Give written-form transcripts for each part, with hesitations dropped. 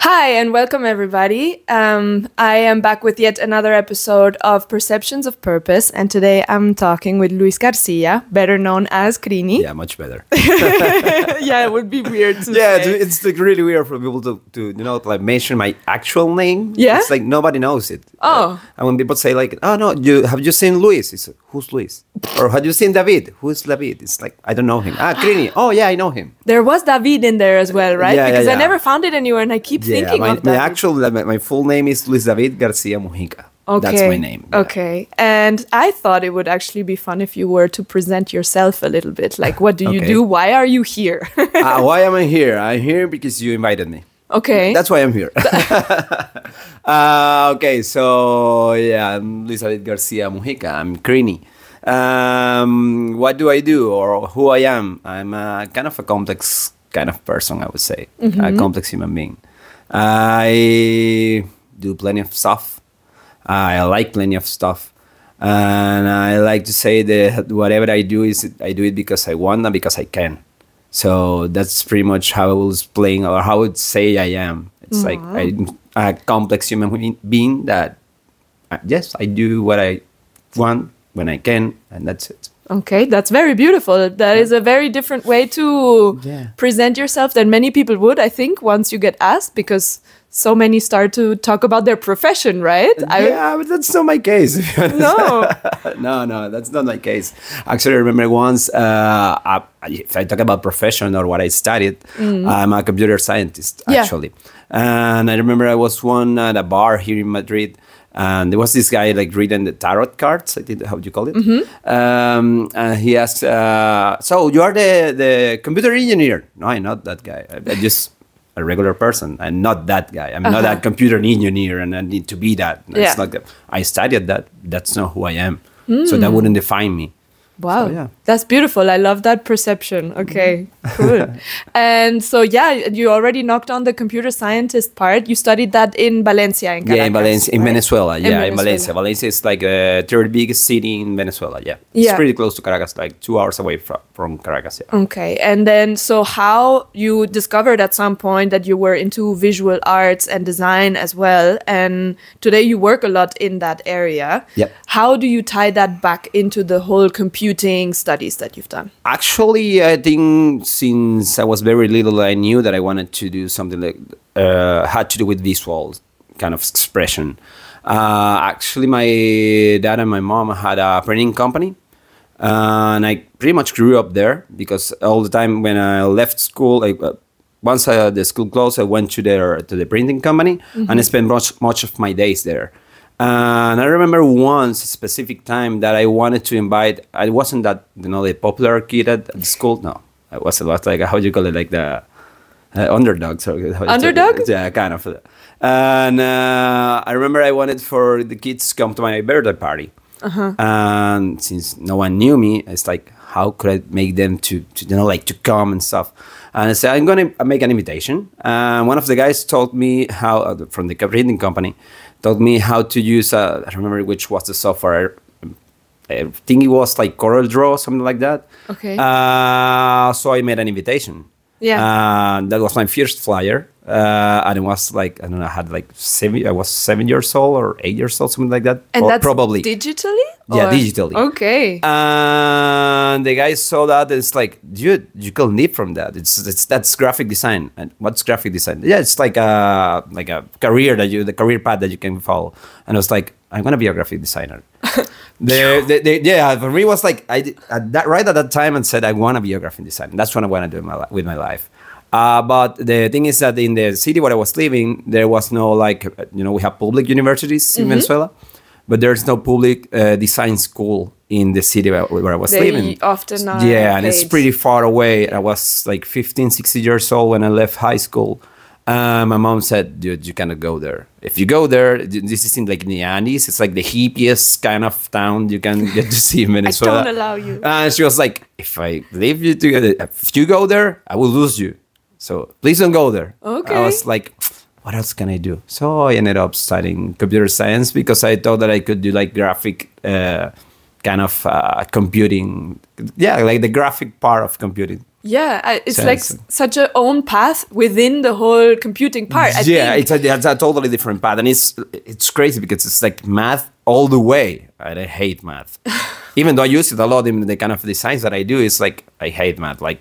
Hi, and welcome everybody. I am back with yet another episode of Perceptions of Purpose, and today I'm talking with David Garcia, better known as Crini. Yeah, much better. Yeah, it would be weird to say. It's like really weird for people to like mention my actual name. Yeah? It's like nobody knows it. Oh. And when people say like, oh no, have you seen Luis? It's who's Luis? Or have you seen David? Who's David? It's like, I don't know him. Crini. Oh yeah, I know him. There was David in there as well, right? Yeah, because yeah. I never found it anywhere, and I keep thinking of that. My full name is Luis David Garcia Mujica. Okay. That's my name. Yeah. Okay. And I thought it would actually be fun if you were to present yourself a little bit. Like, what do you do? Why are you here? Why am I here? I'm here because you invited me. Okay. That's why I'm here. Okay, so yeah, I'm Luis David Garcia Mujica. I'm Crini. What do I do or who I am? I'm kind of a complex kind of person, I would say. A complex human being. I do plenty of stuff. I like plenty of stuff. And I like to say that whatever I do I do it because I want and because I can. So that's pretty much how I was playing, or how I would say I am. It's like I'm a complex human being that, yes, I do what I want when I can, and that's it. Okay, that's very beautiful. That is a very different way to present yourself than many people would, I think, once you get asked, because so many start to talk about their profession, right? Yeah, but that's not my case. No. No, that's not my case. Actually, I remember once, if I talk about profession or what I studied, I'm a computer scientist, actually. And I remember I was one at a bar here in Madrid, and there was this guy like reading the tarot cards. I think, how do you call it? And he asked, so you are the computer engineer? No, I'm not that guy. I'm just a regular person. I'm not that guy. I'm not a computer engineer, and I need to be that. It's like I studied that. That's not who I am. So that wouldn't define me. Wow, So, that's beautiful. I love that perception. Okay, cool. And so, you already knocked on the computer scientist part. You studied that in Valencia, in Caracas. Yeah, in Valencia, in Venezuela. Yeah, in Venezuela. Valencia. Valencia is like the third biggest city in Venezuela. Yeah, it's pretty close to Caracas, like 2 hours away from Caracas. Yeah. Okay, and then so how you discovered at some point that you were into visual arts and design as well, and today you work a lot in that area. Yep. How do you tie that back into the whole computing studies that you've done? Actually, I think since I was very little, I knew that I wanted to do something like had to do with visual kind of expression. Actually, my dad and my mom had a printing company, and I pretty much grew up there because all the time when I left school, like once the school closed, I went to the printing company, and I spent much of my days there. And I remember once a specific time that I wanted to invite. I wasn't that the popular kid at the school. No, I was about like, how do you call it, like the underdogs. Underdog? Yeah, kind of. And I remember I wanted for the kids to come to my birthday party. And since no one knew me, it's like, how could I make them to come and stuff? And I said, I'm going to make an invitation. And one of the guys told me how, from the printing company, told me how to use, I don't remember which was the software. I think it was like CorelDRAW, something like that. Okay. So I made an invitation. Yeah. That was my first flyer. And it was like, I don't know, I was 7 years old or 8 years old, something like that. And that's probably digitally? Yeah, digitally. Okay. And the guy saw that, and it's like, dude, you can live from that. That's graphic design. And what's graphic design? Yeah, it's like a career the career path that you can follow. And I was like, I'm gonna be a graphic designer. For me it was like right at that time, and said I want to be a graphic designer. That's what I want to do with my life. But the thing is that in the city where I was living, there was no we have public universities in Venezuela, but there's no public design school in the city where I was living. They often are. Yeah, and it's pretty far away. I was like 15, 16 years old when I left high school. My mom said, dude, you cannot go there. If you go there, this is in like the Andes. It's like the hippiest kind of town you can get to see in Venezuela. I don't allow you. And she was like, if I leave you together, if you go there, I will lose you. So please don't go there. Okay. I was like, what else can I do? So I ended up studying computer science because I thought that I could do like graphic kind of computing. Yeah, like the graphic part of computing. Yeah, it's like such a own path within the whole computing part. I think. It's a totally different path, and it's crazy because it's like math all the way, and I hate math. Even though I use it a lot in the kind of designs that I do, it's like I hate math. Like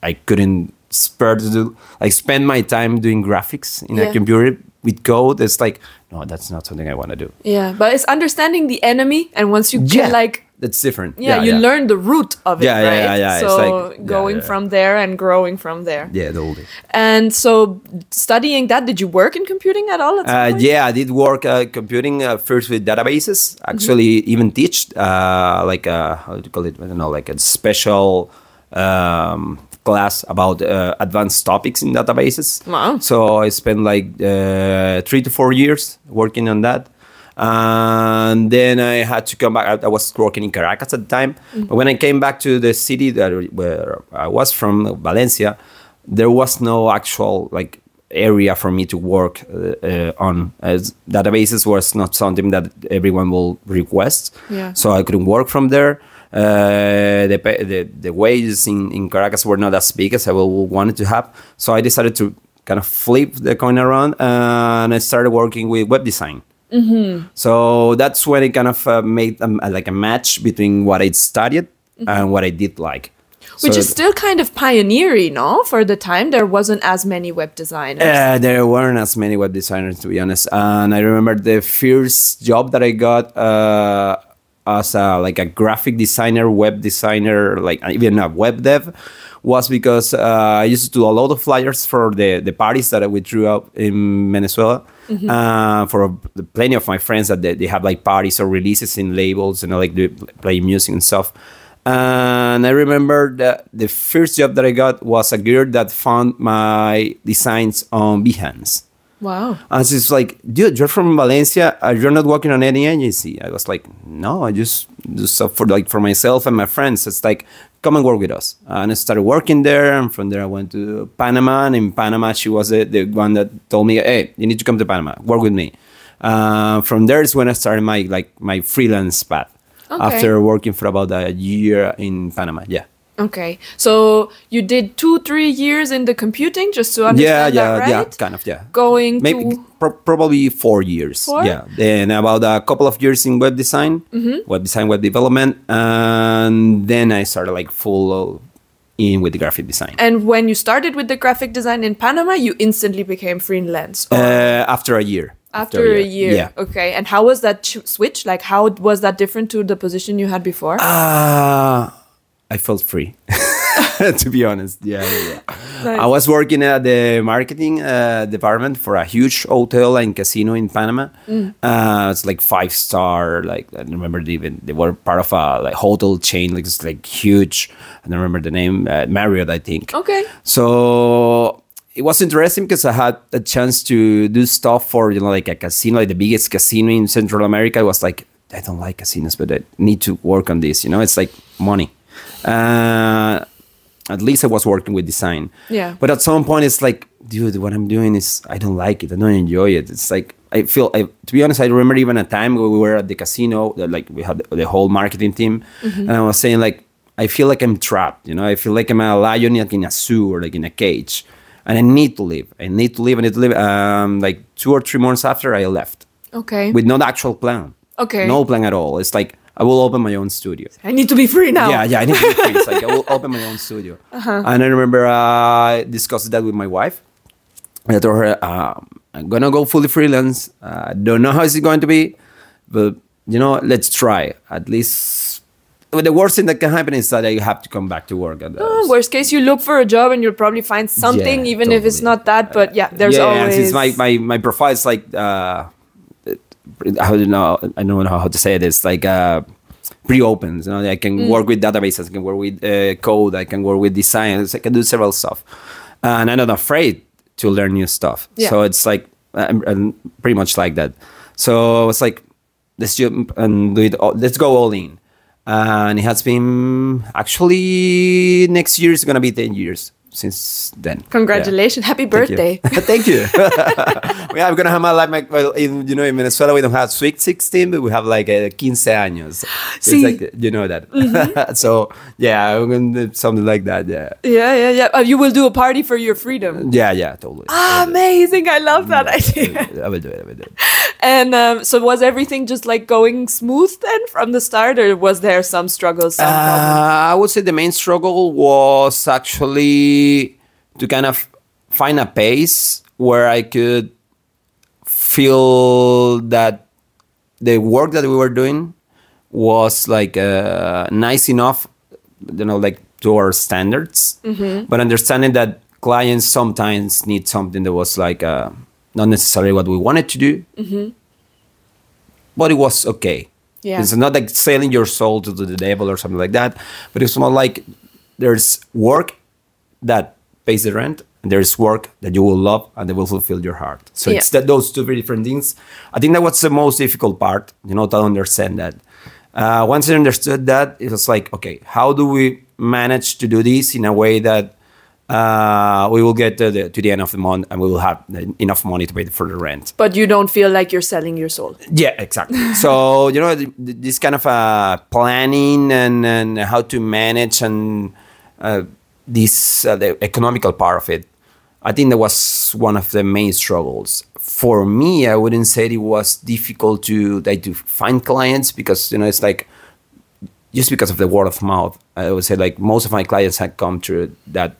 I couldn't spare to do, like spend my time doing graphics in a computer with code. It's like, no, that's not something I want to do. Yeah, but it's understanding the enemy, and once you get like. That's different. Yeah, you learn the root of it, right? Yeah. So it's like, going from there and growing from there. Yeah, totally. And so studying that, did you work in computing at all? Yeah, I did work computing first with databases. Actually, even teach like how do you call it? I don't know, like a special class about advanced topics in databases. Wow. So I spent like 3 to 4 years working on that. And then I had to come back. I was working in Caracas at the time. But when I came back to the city where I was from, Valencia, there was no actual like area for me to work on. As databases was not something that everyone will request. Yeah. So I couldn't work from there. The wages in Caracas were not as big as I wanted to have. So I decided to kind of flip the coin around, and I started working with web design. Mm-hmm. So that's when it kind of made like a match between what I studied and what I did like. Which is still kind of pioneering, no? For the time, there wasn't as many web designers. There weren't as many web designers, to be honest. And I remember the first job that I got as like a graphic designer, web designer, like even a web dev, was because I used to do a lot of flyers for the parties that we threw up in Venezuela. For plenty of my friends that they have like parties or releases in labels and like play music and stuff. And I remember that the first job that I got was a girl that found my designs on Behance. Wow. And she's like, dude, you're from Valencia. You're not working on any agency. I was like, no, I just do stuff for myself and my friends. It's like, come and work with us. And I started working there. And from there, I went to Panama. And in Panama, she was the one that told me, hey, you need to come to Panama. Work with me. From there is when I started my freelance path. Okay. After working for about a year in Panama. Yeah. Okay, so you did 2-3 years in the computing, just to understand that, right? Yeah, kind of, yeah. Going maybe to... probably 4 years. 4? Yeah, then about a couple of years in web design, web development, and then I started like full in with the graphic design. And when you started with the graphic design in Panama, you instantly became freelance? After a year. After a year, yeah. Okay. And how was that switch? Like, how was that different to the position you had before? I felt free, to be honest. Yeah. Nice. I was working at the marketing department for a huge hotel and casino in Panama. It's like 5-star. Like I remember they were part of a like hotel chain. Like it's like huge. I don't remember the name. Marriott, I think. Okay. So it was interesting because I had a chance to do stuff for like a casino, like the biggest casino in Central America. I was like, I don't like casinos, but I need to work on this. It's like money. At least I was working with design. Yeah. But at some point, it's like, dude, what I'm doing is I don't like it. I don't enjoy it. It's like to be honest, I remember even a time when we were at the casino, like we had the whole marketing team, and I was saying like, I feel like I'm trapped. I feel like I'm a lion like in a zoo or like in a cage, and I need to leave. I need to leave. Like 2 or 3 months after, I left. Okay. With no actual plan. Okay. No plan at all. It's like, I will open my own studio. I need to be free now. Yeah, I need to be free. It's like I will open my own studio. And I remember I discussed that with my wife. I told her, I'm going to go fully freelance. Don't know how it's going to be, but, let's try. At least, the worst thing that can happen is that I have to come back to work. Worst case, you look for a job and you'll probably find something, even totally. If it's not that. But there's always... Yeah, since my profile is like... I don't know how to say this. Like pre-open. I can work with databases. I can work with code. I can work with design. I can do several stuff, and I'm not afraid to learn new stuff. Yeah. So it's like I'm pretty much like that. So it's like let's jump and do it. Let's go all in. And it has been actually next year is gonna be 10 years since then. Congratulations. Happy birthday. Thank you. I'm going to have well, in Venezuela, we don't have sweet 16, but we have like a 15 años. So See, it's like, you know that. So, yeah, I'm going to do something like that, Yeah. You will do a party for your freedom. Yeah, totally. Amazing. I love that idea. I will do it. And so was everything just like going smooth then from the start, or was there some struggles? I would say the main struggle was actually to kind of find a pace where I could feel that the work that we were doing was like nice enough, like to our standards, but understanding that clients sometimes need something that was like not necessarily what we wanted to do, but it was okay. Yeah. It's not like selling your soul to the devil or something like that, but it's more like there's work that pays the rent, and there's work that you will love and that will fulfill your heart. So it's those two very different things. I think that was the most difficult part, to understand that. Once I understood that, it was like, okay, how do we manage to do this in a way that we will get to the end of the month and we will have enough money to pay for the rent. But you don't feel like you're selling your soul. Yeah, exactly. So, this kind of planning and how to manage and the economical part of it, I think that was one of the main struggles. For me, I wouldn't say it was difficult to find clients because, it's like, just because of the word of mouth, I would say like most of my clients had come through that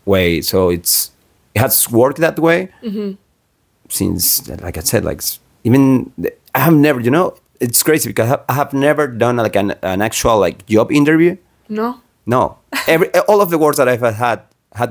way. So it has worked that way since, like I said, like even I have never, it's crazy because I have never done like an actual like job interview. No. All of the works that I've had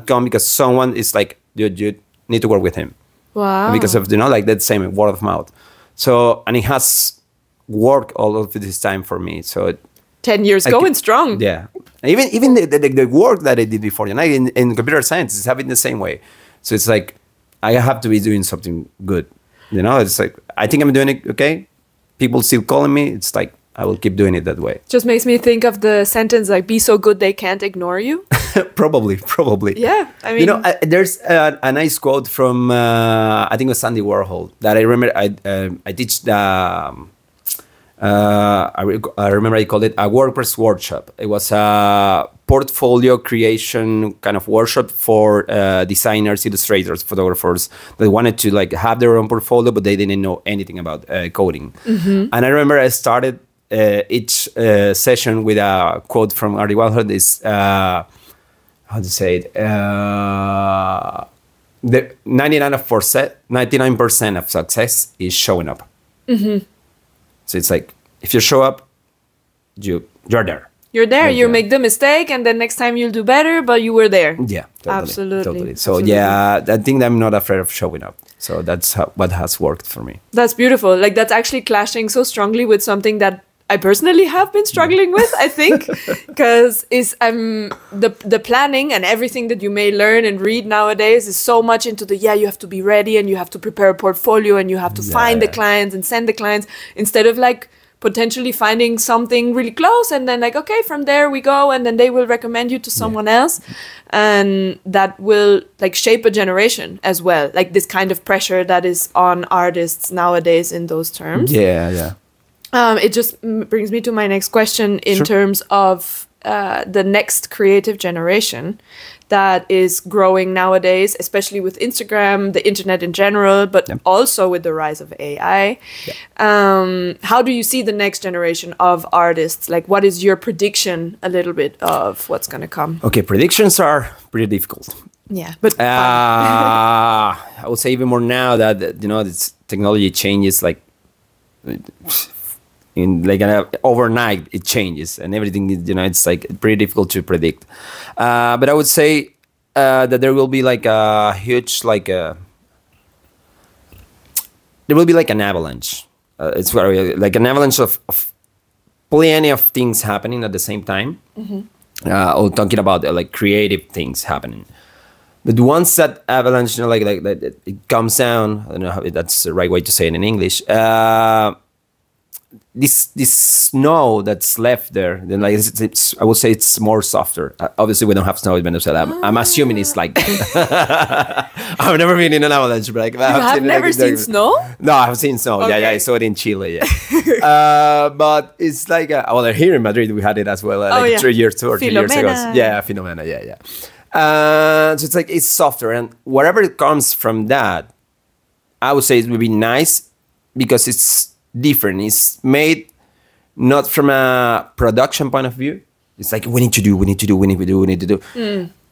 come because someone is like, dude, you need to work with him. Wow. Because of, like that same word of mouth. So, and it has worked all of this time for me. So 10 years going strong. Yeah. Even the work that I did before, in computer science is having the same way. So it's like, I have to be doing something good. It's like, I think I'm doing it okay. People still calling me. It's like, I will keep doing it that way. Just makes me think of the sentence like, be so good they can't ignore you. Probably. Yeah. I mean, there's a nice quote from, I think it was Andy Warhol that I remember. I teach the, I remember I called it a WordPress workshop. It was a portfolio creation kind of workshop for designers, illustrators, photographers that wanted to like have their own portfolio, but they didn't know anything about coding. And I remember I started each session with a quote from Andy Warhol. This how to say it? The 99% of success is showing up. So it's like, if you show up, you're there. You're there. You make the mistake, and then next time you'll do better, but you were there. Yeah, totally. So yeah, I think I'm not afraid of showing up. So that's what has worked for me. That's beautiful. Like that's actually clashing so strongly with something that I personally have been struggling with, I think, because the planning and everything that you may learn and read nowadays is so much into you have to be ready and you have to prepare a portfolio and you have to find the clients and send the clients, instead of like potentially finding something really close and then like, okay, from there we go, and then they will recommend you to someone else, and that will like shape a generation as well. Like this kind of pressure that is on artists nowadays in those terms. Yeah. It just brings me to my next question in terms of the next creative generation that is growing nowadays, especially with Instagram, the internet in general, but also with the rise of AI. How do you see the next generation of artists? Like, what is your prediction a little bit of what's going to come? Okay, predictions are pretty difficult. Yeah, but I would say even more now that, this technology changes like overnight it changes and everything is, it's like pretty difficult to predict. But I would say that there will be like a huge there will be like an avalanche. It's like an avalanche of plenty of things happening at the same time. Or talking about like creative things happening. But once that avalanche, like it comes down, I don't know how that's the right way to say it in English. this snow that's left there, then like I would say it's more softer. Obviously, we don't have snow in Venezuela. I'm assuming it's like I've never been in an avalanche, but like, You have never seen snow? No, I have seen snow. Okay. Yeah, I saw it in Chile. Yeah, but it's like well, here in Madrid we had it as well. Like 3 years, 2 or 3 years ago. Yeah, Filomena. Yeah. So it's like it's softer, and whatever comes from that, I would say it would be nice because it's different. It's made not from a production point of view. It's like we need to do,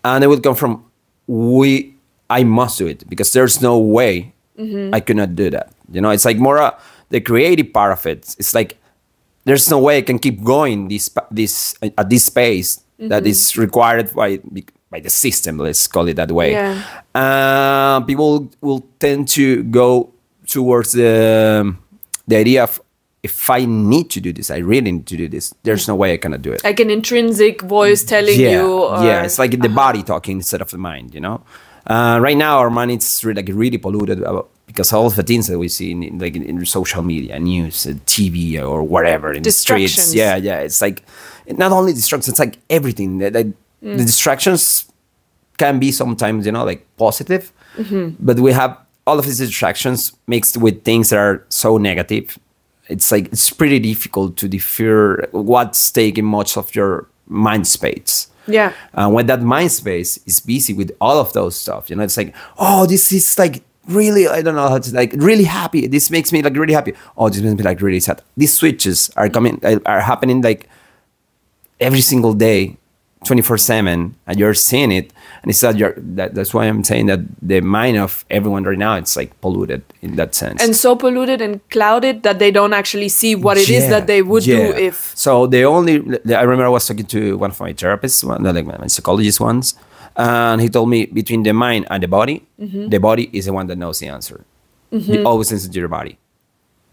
and it would come from I must do it because there's no way I could not do that. You know, it's like more the creative part of it. It's like there's no way I can keep going at this pace that is required by the system. Let's call it that way. Yeah. People will tend to go towards the idea of, if I need to do this, I really need to do this. There's no way I cannot do it. Like an intrinsic voice telling you. Or, yeah, it's like the body talking instead of the mind, you know? Right now, our mind is really polluted because all of the things that we see in social media, news, TV, or whatever, in the streets. Yeah. It's like, not only distractions, it's like everything. The distractions can be sometimes, you know, like positive, but we have all of these distractions mixed with things that are so negative. It's like, it's pretty difficult to differ what's taking much of your mind space. Yeah. When that mind space is busy with all of those stuff, you know, it's like, oh, this is like really, I don't know how to, like really happy. This makes me like really happy. Oh, this makes me like really sad. These switches are happening like every single day, 24/7, and you're seeing it, and it's that's why I'm saying that the mind of everyone right now, it's like polluted in that sense, and so polluted and clouded that they don't actually see what it is that they would do if. So I remember I was talking to one of my therapists, like my psychologist once, and he told me between the mind and the body is the one that knows the answer. You always listen to your body.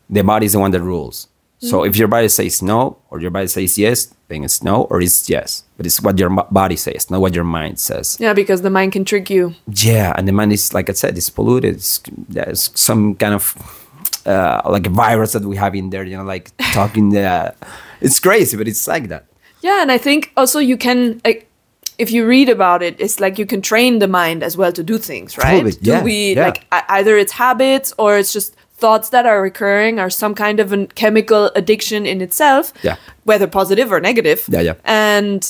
The body is the one that rules. So if your body says no, or your body says yes, then it's no, or it's yes. But it's what your body says, not what your mind says. Yeah, because the mind can trick you. Yeah, and the mind is, like I said, it's polluted. There's some kind of like a virus that we have in there, you know, like talking. It's crazy, but it's like that. Yeah, and I think also you can, like, if you read about it, it's like you can train the mind as well to do things, right? Totally. Like either it's habits or it's just thoughts that are recurring, or some kind of a chemical addiction in itself, whether positive or negative. And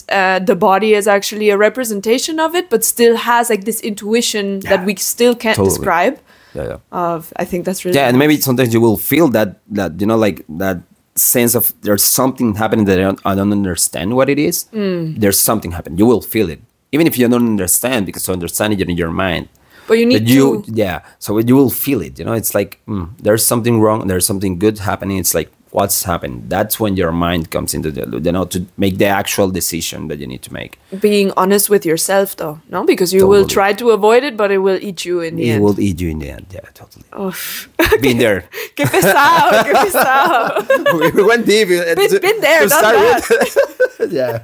the body is actually a representation of it, but still has like this intuition that we still can't describe. I think that's really nice. And maybe sometimes you will feel that you know, like that sense of there's something happening that I don't understand what it is. There's something happening. You will feel it, even if you don't understand, because to understand it in your mind. But you need to. Yeah, so you will feel it. You know, it's like there's something wrong. There's something good happening. It's like, what's happened? That's when your mind comes into you know, to make the actual decision that you need to make. Being honest with yourself, though, no, because you will try to avoid it, but it will eat you in the end. It will eat you in the end. Yeah, totally. Oh. Been there. Qué pesado, qué pesado. We went deep. Been there, done that. Yeah.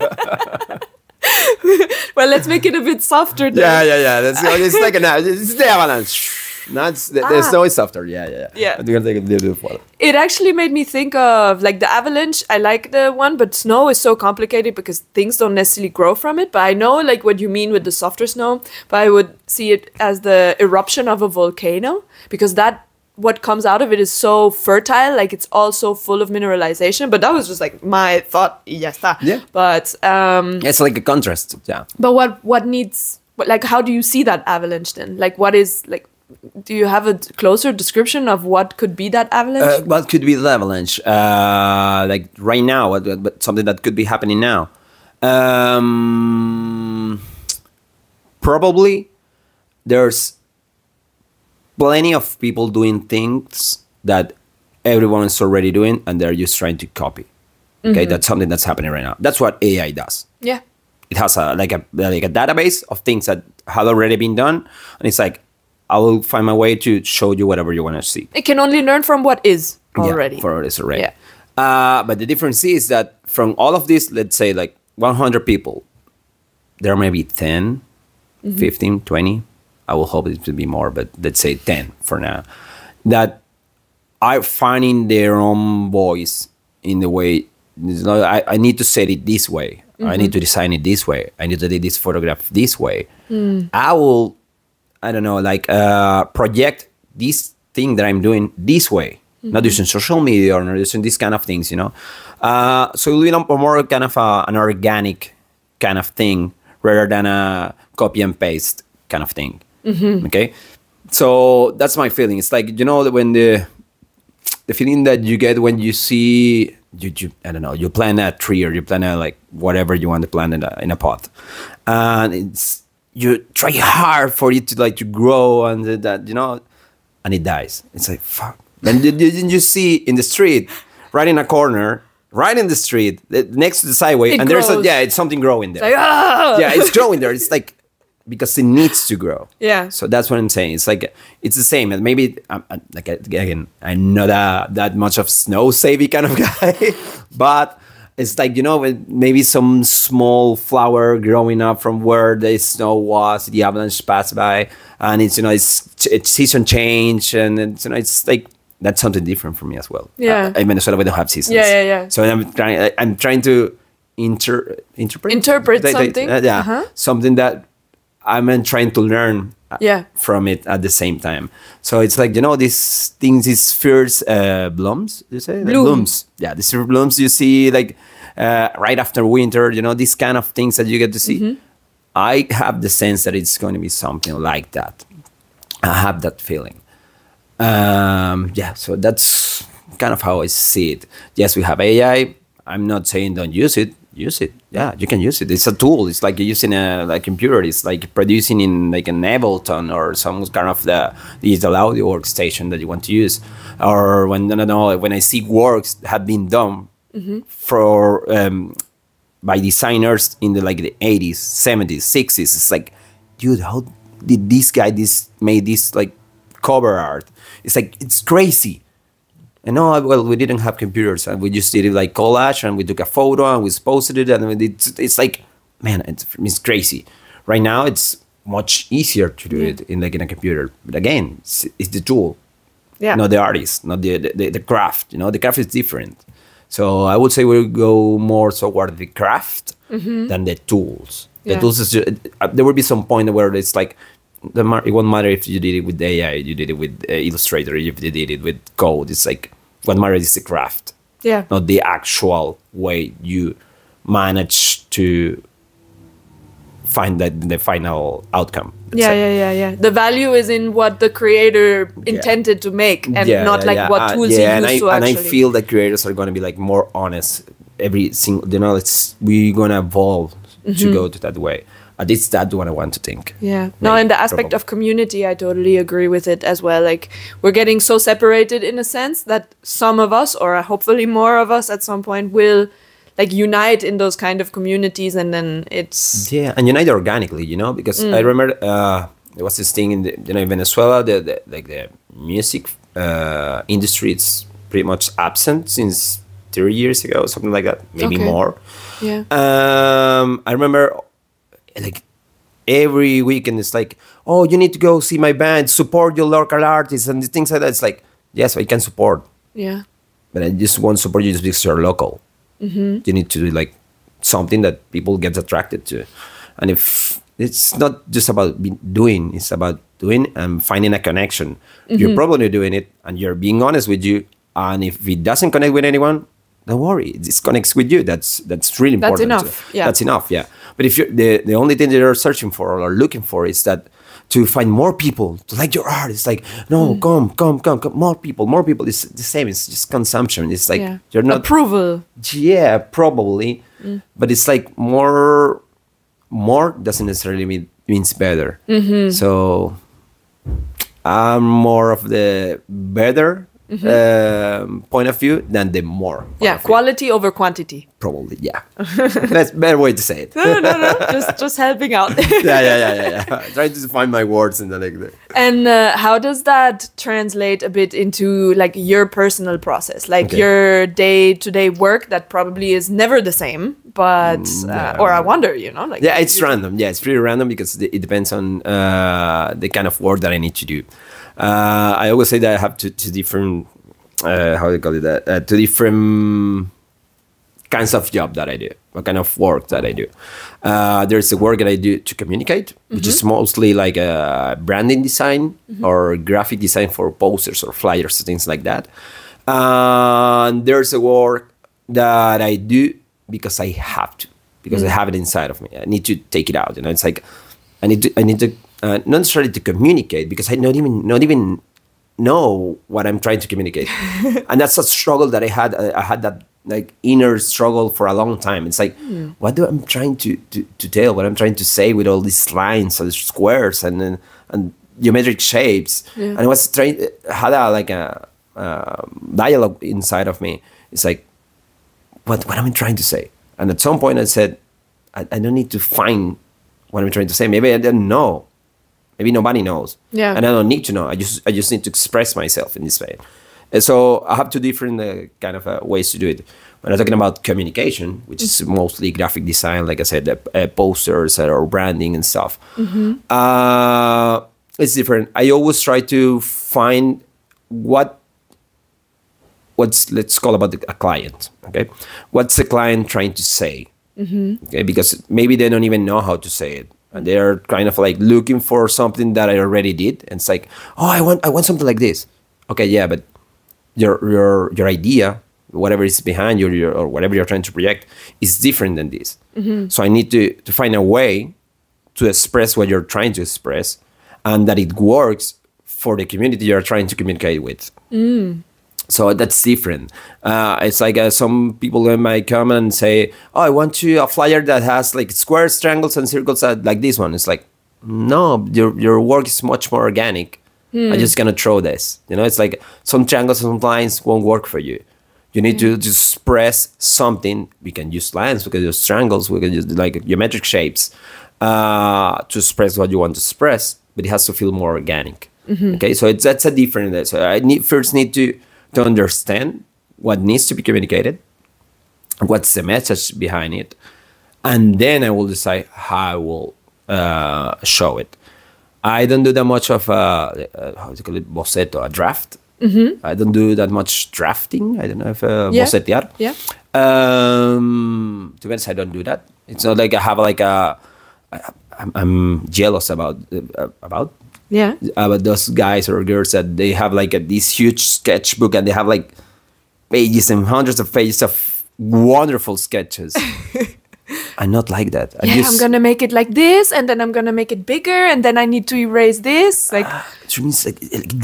Well, let's make it a bit softer then. Yeah. It's like it's the avalanche. The snow is softer. Yeah. Yeah. But we're gonna take a little bit further. It actually made me think of like the avalanche. I like the one, but snow is so complicated because things don't necessarily grow from it. But I know like what you mean with the softer snow. But I would see it as the eruption of a volcano, because what comes out of it is so fertile, like it's all so full of mineralization. But that was just like my thought. Ya está. Yeah. But it's like a contrast. Yeah. But what needs, like, how do you see that avalanche then? Like, what is, like, do you have a closer description of what could be that avalanche? What could be the avalanche? Like right now, but something that could be happening now. Probably there's plenty of people doing things that everyone is already doing, and they're just trying to copy. Okay, that's something that's happening right now. That's what AI does. Yeah, it has a database of things that have already been done, and it's like, I will find my way to show you whatever you want to see. It can only learn from what is already. Yeah, for what is already. Yeah. But the difference is that from all of this, let's say like 100 people, there may be 10, 15, 20. I will hope it will be more, but let's say 10 for now, that are finding their own voice in the way, I need to set it this way. I need to design it this way. I need to do this photograph this way. I will, I don't know, like project this thing that I'm doing this way, not using social media or not using these kind of things, you know. So it'll be more kind of an organic kind of thing rather than a copy and paste kind of thing. Okay, so that's my feeling. It's like, you know, when the feeling that you get when you see you I don't know, you plant a tree or you plant a, like, whatever you want to plant in a pot, and it's, you try hard for it to, like, to grow, and that, you know, and it dies. It's like, fuck. Then you see in the street, right in a corner, right in the street, next to the sideway, and there's it's something growing there. It's like, ah! Yeah, it's growing there. It's like, because it needs to grow. Yeah. So that's what I'm saying. It's like, it's the same. And maybe, like, again, I'm not that much of snow savvy kind of guy, but it's like, you know, maybe some small flower growing up from where the snow was, the avalanche passed by, and it's, you know, it's season change, and it's, you know, it's like, that's something different for me as well. Yeah. In Venezuela, we don't have seasons. Yeah. So I'm trying to interpret something. Something that I'm trying to learn from it at the same time. So it's like, you know, these things, these first blooms, you say? Blooms. Yeah, these blooms you see, like, right after winter, you know, these kind of things that you get to see. I have the sense that it's going to be something like that. I have that feeling. So that's kind of how I see it. Yes, we have AI. I'm not saying don't use it. Use it. Yeah, you can use it. It's a tool. It's like using a computer. It's like producing in, like, an Ableton or some kind of the digital audio workstation that you want to use. Or when, I don't know, when I see works that have been done for by designers in the 80s, 70s, 60s, it's like, dude, how did this guy made this, like, cover art? It's like, it's crazy. And no, well, we didn't have computers, and we just did it like collage, and we took a photo and we posted it, and it's like, man, it's crazy. Right now, it's much easier to do it in a computer. But again, it's the tool, not the artist, not the craft. You know, the craft is different. So I would say we'll go more toward the craft than the tools. The tools is just, there will be some point where it's like, it won't matter if you did it with AI, you did it with Illustrator, if you did it with code. It's like, what matters is the craft, not the actual way you manage to find the final outcome. The value is in what the creator intended to make, and not like what tools he used to actually. And I feel that creators are going to be, like, more honest every single, you know, we're going to evolve to go to that way. At least that's what I want to think. Yeah. No, and the aspect of community, I totally agree with it as well. Like, we're getting so separated in a sense that some of us, or hopefully more of us at some point, will, like, unite in those kind of communities, and then it's... Yeah, and unite organically, you know, because I remember there was this thing in in Venezuela, the music industry, it's pretty much absent since 30 years ago, something like that, maybe more. Yeah. I remember, like, every weekend it's like, oh, you need to go see my band, support your local artists, and things like that. It's like, yes, I can support. Yeah. But I just won't support you just because you're local. You need to do, like, something that people get attracted to. And if it's not just about doing, it's about doing and finding a connection. You're probably doing it, and you're being honest with you. And if it doesn't connect with anyone, don't worry, it connects with you. That's really important. That's enough. That's enough. Yeah. But if you're the only thing that you're searching for or looking for is that to find more people to like your art, it's like, no, come, more people. It's the same. It's just consumption. It's like you're not approval. Yeah, probably. But it's like more doesn't necessarily means better. So I'm more of the better point of view than the more. Quality over quantity. Probably, yeah. That's a better way to say it. No. Just helping out. yeah. Trying to find my words in the like. And how does that translate a bit into, like, your personal process, like your day-to-day work that probably is never the same, but or I wonder, you know, like. Yeah, it's random. Yeah, it's pretty random because it depends on the kind of work that I need to do. I always say that I have two different, how do you call it, two different kinds of job that I do, what kind of work that I do. There's the work that I do to communicate, which is mostly like branding design or graphic design for posters or flyers, things like that. There's a work that I do because I have to, because I have it inside of me. I need to take it out. It's like I need to not necessarily to communicate, because I not even know what I'm trying to communicate. And that's a struggle that I had. I had that like inner struggle for a long time. It's like, what do I'm trying to tell? What I'm trying to say with all these lines and squares and geometric shapes? And I was had a dialogue inside of me. It's like, what am I trying to say? And at some point I said, I don't need to find what I'm trying to say. Maybe I don't know. Maybe nobody knows. Yeah. And I don't need to know. I just need to express myself in this way. And so I have two different kind of ways to do it. When I'm talking about communication, which is mostly graphic design, like I said, posters or branding and stuff, it's different. I always try to find what's let's call about a client. Okay, what's the client trying to say? Okay, because maybe they don't even know how to say it. And they're kind of like looking for something that I already did. And it's like, oh, I want something like this. Okay, yeah, but your idea, whatever is behind you or whatever you're trying to project, is different than this. So I need to find a way to express what you're trying to express, and that it works for the community you're trying to communicate with. So that's different. It's like some people might come and say, oh, I want a flyer that has like squares, triangles, and circles like this one. It's like, no, your work is much more organic. I'm just going to throw this. It's like some triangles and some lines won't work for you. You need to just express something. We can use lines, we can use triangles, we can use like geometric shapes to express what you want to express, but it has to feel more organic. Okay, so that's a different. So I first need to understand what needs to be communicated, what's the message behind it, and then I will decide how I will show it. I don't do that much of how do you call it, boceto, a draft. I don't do that much drafting. I don't know if bocetear. Yeah. To be honest, I don't do that. It's not like I have like I'm jealous about those guys or girls that they have like this huge sketchbook and they have like pages and hundreds of pages of wonderful sketches. I'm not like that. I'm gonna make it like this, and then I'm gonna make it bigger, and then I need to erase this. Like it's like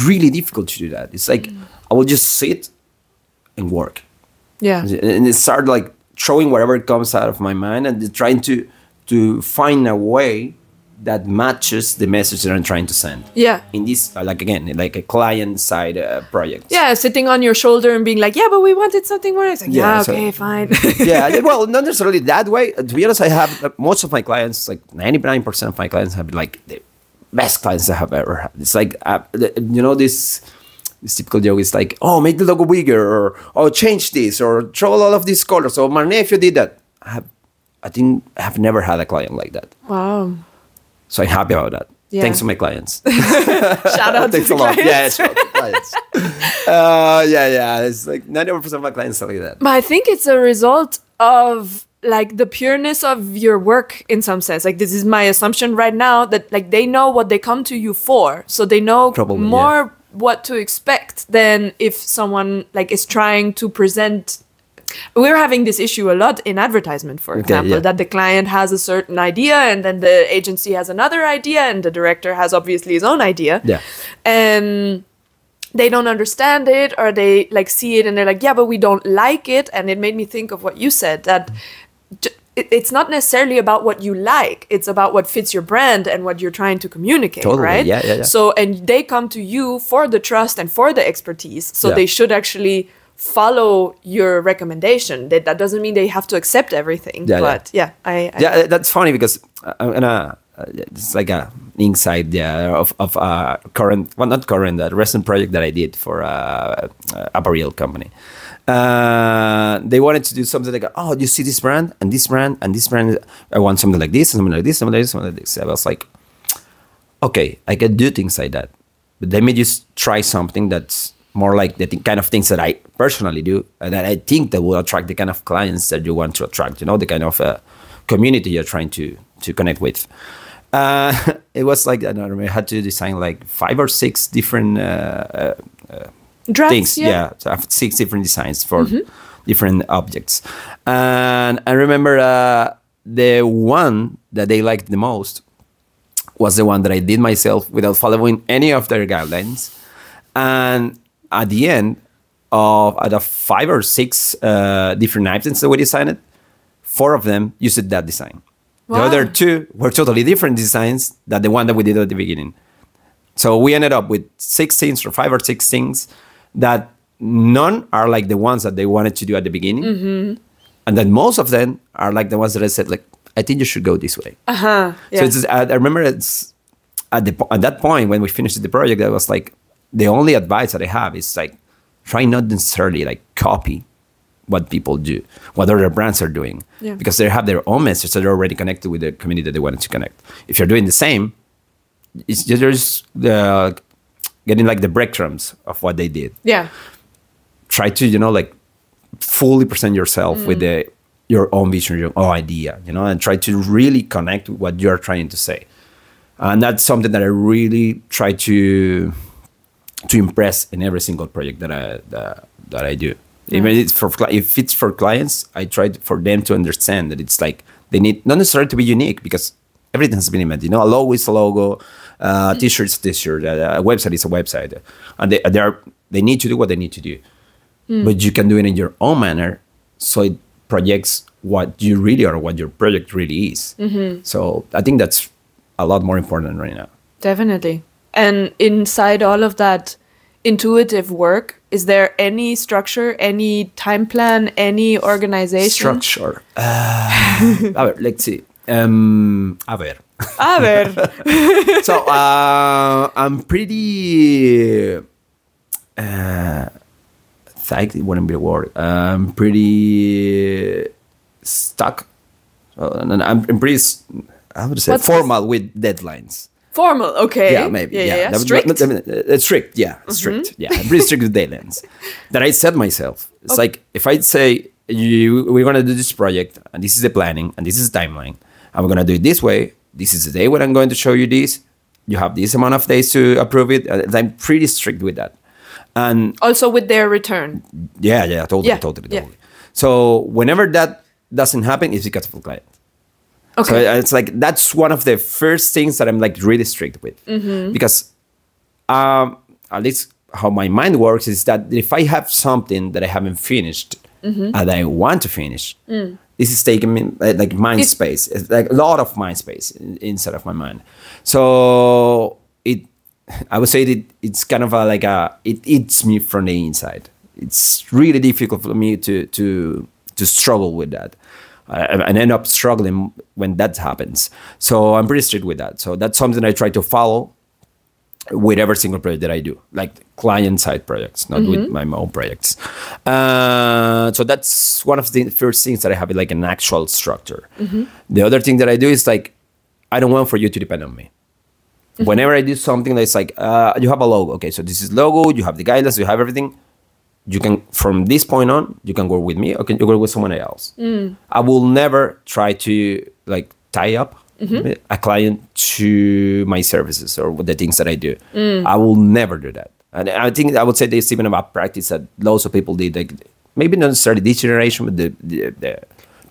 really difficult to do that. It's like I will just sit and work. Yeah, and it start like throwing whatever comes out of my mind and trying to find a way that matches the message that I'm trying to send. Yeah. In this, like again, like a client-side project. Yeah, sitting on your shoulder and being like, yeah, but we wanted something more. It's like, okay, fine. Yeah, well, not necessarily that way. To be honest, I have most of my clients, like 99% of my clients have been like the best clients I have ever had. It's like, this typical joke is like, oh, make the logo bigger, or oh, change this, or throw all of these colors. So my nephew did that. I think I have never had a client like that. Wow. So I'm happy about that. Yeah. Thanks to my clients. Shout out to the clients. Yeah, shout out to clients. It's like 90% of my clients are like that. But I think it's a result of like the pureness of your work in some sense. Like this is my assumption right now, that like they know what they come to you for. So they know more what to expect than if someone like is trying to present. We're having this issue a lot in advertisement, for example, that the client has a certain idea and then the agency has another idea and the director has obviously his own idea. Yeah. And they don't understand it, or they like see it and they're like, yeah, but we don't like it. And it made me think of what you said, that it's not necessarily about what you like. It's about what fits your brand and what you're trying to communicate, right? Yeah. So, and they come to you for the trust and for the expertise. So they should actually follow your recommendation. That doesn't mean they have to accept everything. I that's funny because it's like a insight of current, well, not current, a recent project that I did for apparel company. They wanted to do something like, oh, you see this brand and this brand and this brand, I want something like this, something like this, something like this, something like this. I was like, okay, I can do things like that, but let me just try something that's more like the kind of things that I personally do, and that I think that will attract the kind of clients that you want to attract, the kind of community you're trying to connect with. It was like, I don't remember, I had to design like 5 or 6 different Drafts, things. yeah. So I have 6 different designs for different objects. And I remember the one that they liked the most was the one that I did myself without following any of their guidelines. And at the end of the 5 or 6 different items that we designed, 4 of them used that design. Wow. The other 2 were totally different designs than the one that we did at the beginning. So we ended up with 6 things, or 5 or 6 things that none are like the ones that they wanted to do at the beginning. And then most of them are like the ones that I said, like, I think you should go this way. Yeah. So it's, I remember it's at that point when we finished the project, I was like, the only advice that I have is like, try not necessarily like copy what people do, what other brands are doing, because they have their own message, so they're already connected with the community that they wanted to connect. If you're doing the same, it's just getting like the breadcrumbs of what they did. Yeah. Try to, like fully present yourself with your own vision, your own idea, and try to really connect with what you're trying to say. And that's something that I really try to impress in every single project that I do. Even if it's for clients, I try for them to understand that it's like they need not necessarily to be unique, because everything has been invented. A logo is a logo, t-shirt is a t-shirt, a website is a website, and they need to do what they need to do. But you can do it in your own manner, so it projects what you really are, what your project really is. So I think that's a lot more important right now. Definitely. And inside all of that intuitive work, is there any structure, any time plan, any organization? Structure. A ver, let's see. A ver. So I'm pretty... it wouldn't be a word. I'm pretty stuck. And I'm pretty, I would say, formal with deadlines. Formal, okay. Yeah, maybe. Yeah. Strict? Strict, yeah. Strict, yeah. I'm pretty strict with deadlines that I set myself. It's like, if I say, we're going to do this project, and this is the planning, and this is the timeline, and we're going to do it this way, this is the day when I'm going to show you this, you have this amount of days to approve it. I'm pretty strict with that. And also with their return. Yeah, totally. So whenever that doesn't happen, it's because of the client. Okay. So it's like, that's one of the first things that I'm like really strict with. Because at least how my mind works is that if I have something that I haven't finished and I want to finish, this is taking me like mind space. It's like a lot of mind space inside of my mind. So I would say it's kind of it eats me from the inside. It's really difficult for me to struggle with that. And end up struggling when that happens. So I'm pretty strict with that. So that's something I try to follow with every single project that I do, like client side projects, not with my own projects. So that's one of the first things that I have, like an actual structure. The other thing that I do is like, I don't want for you to depend on me. Whenever I do something that's like, you have a logo. Okay, so this is logo, you have the guidelines, you have everything. You can, from this point on, you can work with me or you work with someone else. I will never try to like tie up a client to my services or the things that I do. I will never do that. And I think I would say there's even a practice that lots of people did. Like, maybe not necessarily this generation, but the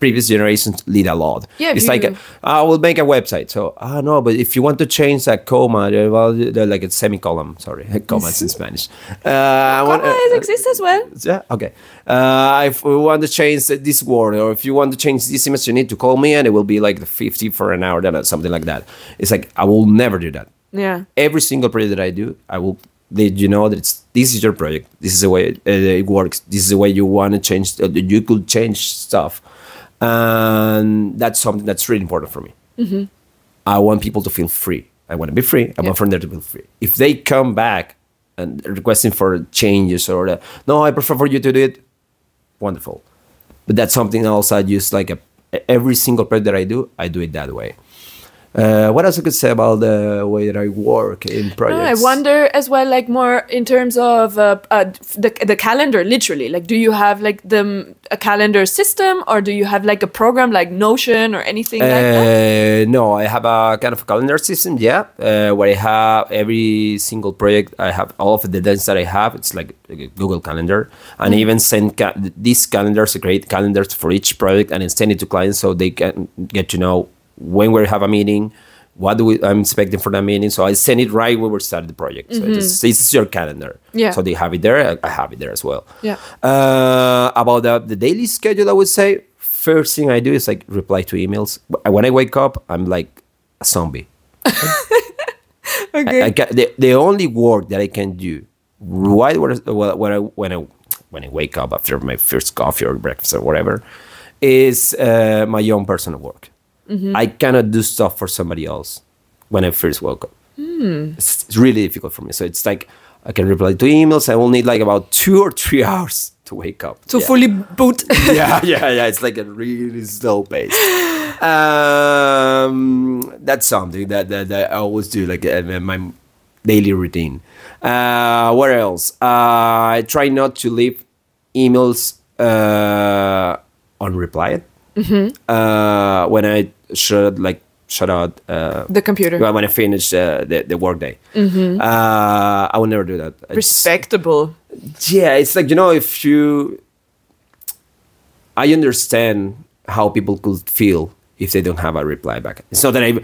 previous generations lead a lot. Yeah, it's like, I will make a website. So, no, but if you want to change that comma, well, they're like a semicolon, sorry, commas in Spanish. Comma exists as well. Yeah, okay. If we want to change this word, or if you want to change this image, you need to call me and it will be like 50 for an hour, then something like that. It's like, I will never do that. Yeah. Every single project that I do, I will let you know that this is your project. This is the way it works. This is the way you want to change, you could change stuff. And that's something that's really important for me. I want people to feel free. I want to be free. I want for them to feel free. If they come back and requesting for changes or, no, I prefer for you to do it, wonderful. But that's something else I use, like every single project that I do it that way. What else I could say about the way that I work in projects? I wonder as well, like more in terms of the calendar, literally. Like, do you have like a calendar system, or do you have like a program like Notion or anything like that? No, I have a kind of calendar system, where I have every single project. I have all of the deadlines that I have. It's like a Google Calendar, and I even send these calendars, create calendars for each project, and then send it to clients so they can get to know when we have a meeting, what I'm expecting for that meeting. So I send it right when we start the project. So this is your calendar. Yeah. So they have it there. I have it there as well. Yeah. About the daily schedule, I would say first thing I do is like reply to emails. When I wake up, I'm like a zombie. Okay. The only work that I can do right when I wake up after my first coffee or breakfast or whatever is my own personal work. I cannot do stuff for somebody else when I first woke up. It's really difficult for me. So it's like I can reply to emails. I will need like about 2 or 3 hours to wake up. To fully boot. yeah. It's like a really slow pace. That's something that I always do, like my daily routine. What else? I try not to leave emails unreplied. When I shut out the computer. When I finish the work day. I will never do that. Respectable. It's like, I understand how people could feel if they don't have a reply back. It's not that I,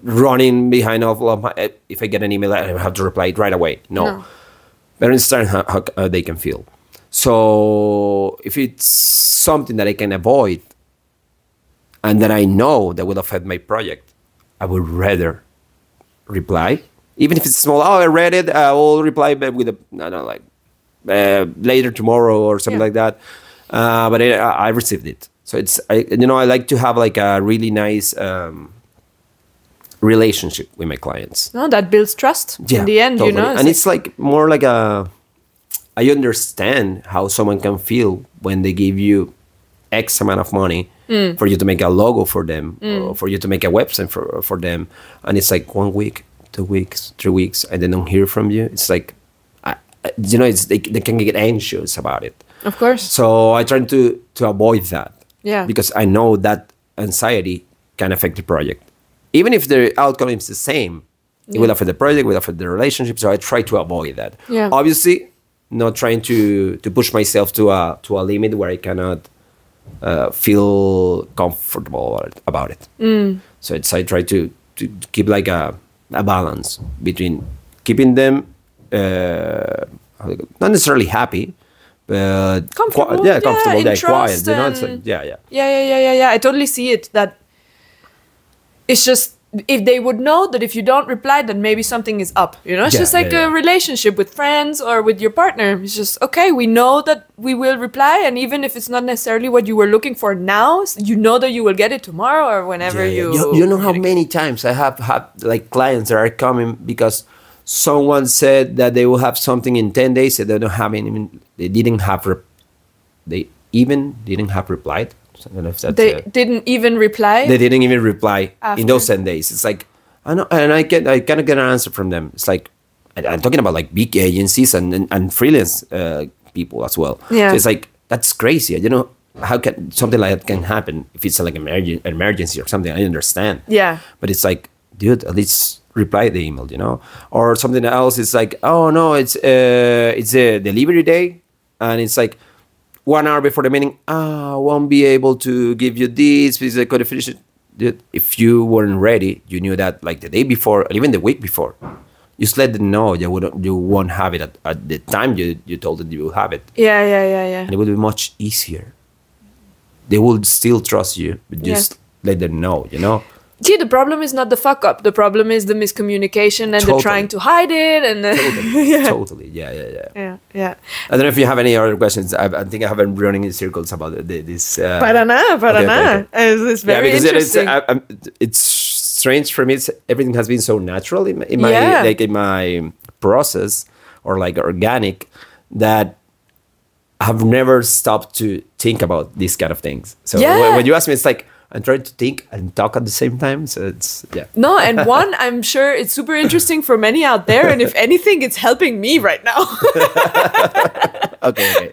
running behind all of my, if I get an email, I have to reply it right away. No. But I understand how they can feel. So if it's something that I can avoid and that I know that will affect my project, I would rather reply. Even if it's small, I read it, I will reply back with later tomorrow or something like that. But I received it. So I like to have like a really nice relationship with my clients. No, that builds trust in the end, totally. And it's like more like I understand how someone can feel when they give you X amount of money for you to make a logo for them, or for you to make a website for them. And it's like 1 week, 2 weeks, 3 weeks, and they don't hear from you. It's like, they can get anxious about it. Of course. So I try to avoid that. Yeah. Because I know that anxiety can affect the project. Even if the outcome is the same, it will affect the project, will affect the relationship. So I try to avoid that. Yeah. Obviously, not trying to push myself to a limit where I cannot feel comfortable about it. So I try to keep like a balance between keeping them not necessarily happy, but comfortable, comfortable, quiet. It's like, yeah. I totally see it. That it's just, if they would know that if you don't reply, then maybe something is up. It's just like a relationship with friends or with your partner. It's just, okay, we know that we will reply, and even if it's not necessarily what you were looking for now, you know that you will get it tomorrow or whenever you. You know how many times I have had like clients that are coming because someone said that they will have something in 10 days, and they don't have any. They didn't have replied. I don't know if that's didn't even reply. They didn't even reply after. In those 10 days. It's like, I know, and I kind of get an answer from them. It's like, I'm talking about like big agencies and freelance people as well. Yeah. So it's like, that's crazy. How can something like that can happen if it's like an emergency or something? I understand. Yeah. But it's like, dude, at least reply the email, Or something else is like, oh no, it's a delivery day, and it's like 1 hour before the meeting, I won't be able to give you this because I couldn't finish it. Dude, if you weren't ready, you knew that like the day before or even the week before. Just let them know you won't have it at the time you told them you will have it. Yeah. And it would be much easier. They will still trust you, but just let them know, See, the problem is not the fuck up. The problem is the miscommunication and the trying to hide it. And Totally. Yeah. Yeah. I don't know if you have any other questions. I think I have been running in circles about this. Para nada. It's very interesting. It's strange for me. Everything has been so natural in my process, or like organic, that I've never stopped to think about these kind of things. So when you ask me, it's like, I'm trying to think and talk at the same time. So it's, yeah. No, and one, I'm sure it's super interesting for many out there. And if anything, it's helping me right now. Okay.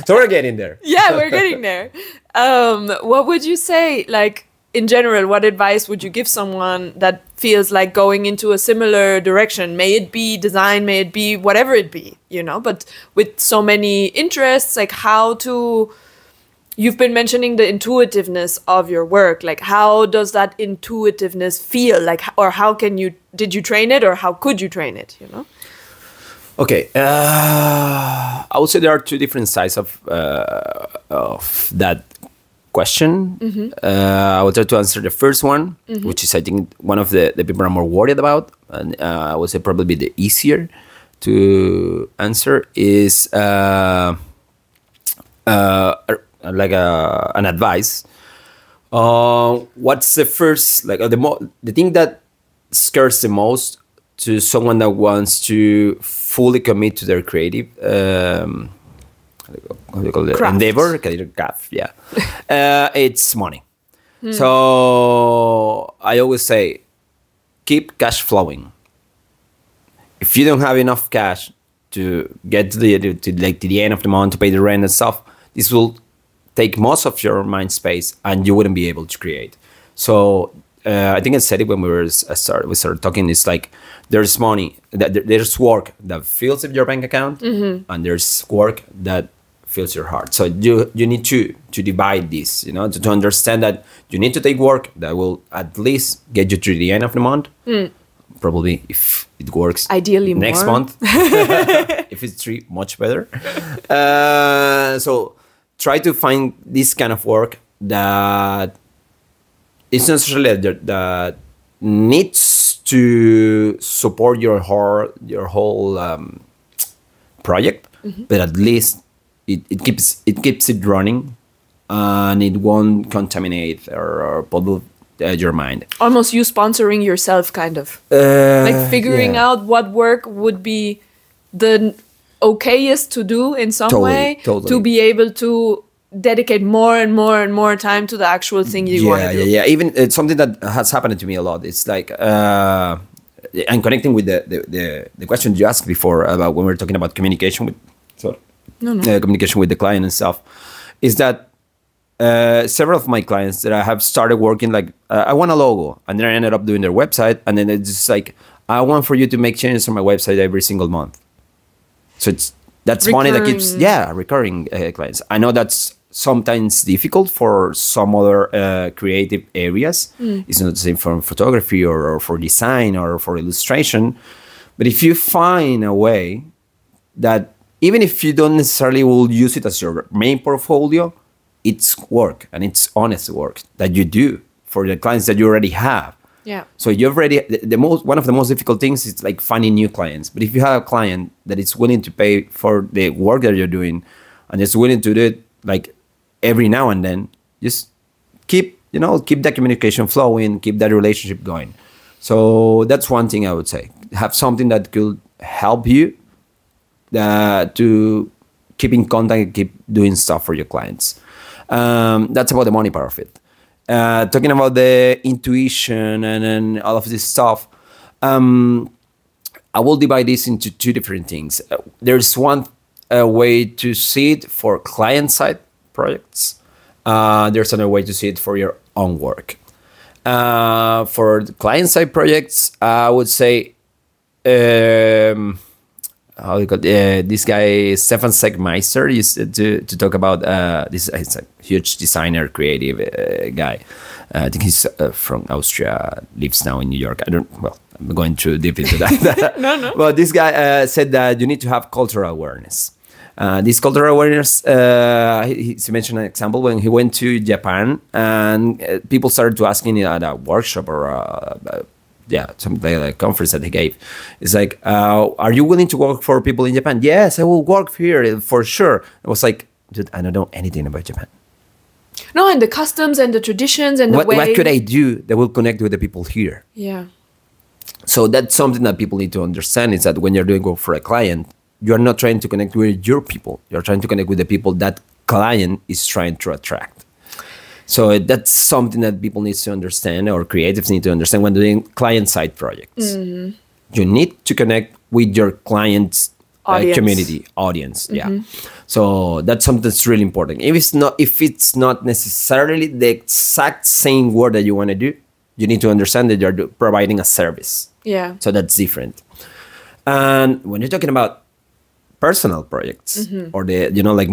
So we're getting there. Yeah, we're getting there. What would you say, like, in general, what advice would you give someone that feels like going into a similar direction? May it be design, may it be whatever it be, you know, but with so many interests, like how to... You've been mentioning the intuitiveness of your work. Like, how does that intuitiveness feel? Like, or how can you, did you train it or how could you train it, you know? Okay. I would say there are two different sides of that question. Mm-hmm. I will try to answer the first one, mm-hmm. which is, I think, one of the people I'm more worried about. And I would say probably the easier to answer is like an advice. What's the first, like the thing that scares the most to someone that wants to fully commit to their creative how do you call it? Endeavor, craft, yeah. It's money. So I always say, keep cash flowing. If you don't have enough cash to get to the end of the month to pay the rent and stuff, this will take most of your mind space and you wouldn't be able to create. So I think I said it when we started talking. It's like there's money, there's work that fills up your bank account, mm-hmm. and there's work that fills your heart. So you need to divide this, you know, to understand that you need to take work that will at least get you to the end of the month. Probably, if it works, ideally next more. month. If it's 3, much better. So try to find this kind of work that it's not necessarily that needs to support your whole project, mm-hmm. but at least it keeps it running, and it won't contaminate or pollute your mind. Almost you sponsoring yourself, kind of. Like figuring out what work would be the okayest to do in some way to be able to dedicate more and more and more time to the actual thing you want to do. Yeah. Even it's something that has happened to me a lot. It's like, and connecting with the question you asked before about when we were talking about communication with, communication with the client and stuff, is that several of my clients that I have started working, like, I want a logo, and then I ended up doing their website, and then it's just like, I want for you to make changes on my website every single month. So that's money that keeps, recurring clients. I know that's sometimes difficult for some other creative areas. It's not the same for photography or for design or for illustration. But if you find a way that, even if you don't necessarily will use it as your main portfolio, it's work, and it's honest work that you do for the clients that you already have. Yeah. So you've already, one of the most difficult things is like finding new clients. But if you have a client that is willing to pay for the work that you're doing, and is willing to do it like every now and then, just keep that communication flowing, keep that relationship going. So that's one thing I would say. Have something that could help you to keep in contact and keep doing stuff for your clients. That's about the money part of it. Talking about the intuition and all of this stuff, I will divide this into two different things. There's one way to see it for client-side projects. There's another way to see it for your own work. For the client-side projects, I would say, how do you call it? This guy, Stefan Segmeister, used to talk about this. He's a huge designer, creative guy. I think he's from Austria, lives now in New York. I'm going too deep into that. No. But this guy said that you need to have cultural awareness. This cultural awareness, he mentioned an example when he went to Japan, and people started to ask him at a workshop or something like a conference that he gave. It's like, are you willing to work for people in Japan? Yes, I will work here for sure. I was like, dude, I don't know anything about Japan. No, and the customs and the traditions and the way. What could I do that will connect with the people here? Yeah. So that's something that people need to understand, is that when you're doing work for a client, you're not trying to connect with your people. You're trying to connect with the people that client is trying to attract. So that's something that people need to understand, or creatives need to understand when doing client-side projects. You need to connect with your client's community audience. Yeah. So that's something that's really important. If it's not necessarily the exact same work that you want to do, you need to understand that you're providing a service. Yeah. So that's different. And when you're talking about personal projects or like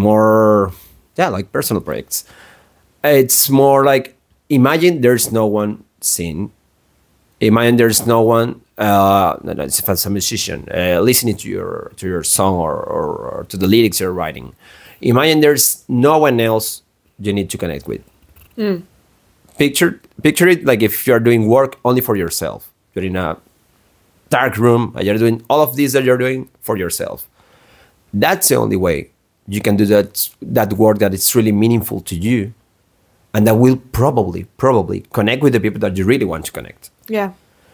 personal projects, it's more like, imagine there's no one seen. Imagine there's no one, if as a musician, listening to your song or to the lyrics you're writing. Imagine there's no one else you need to connect with. Picture it like if you're doing work only for yourself. You're in a dark room and you're doing all of this that you're doing for yourself. That's the only way you can do that work that is really meaningful to you, and that will probably connect with the people that you really want to connect. Yeah.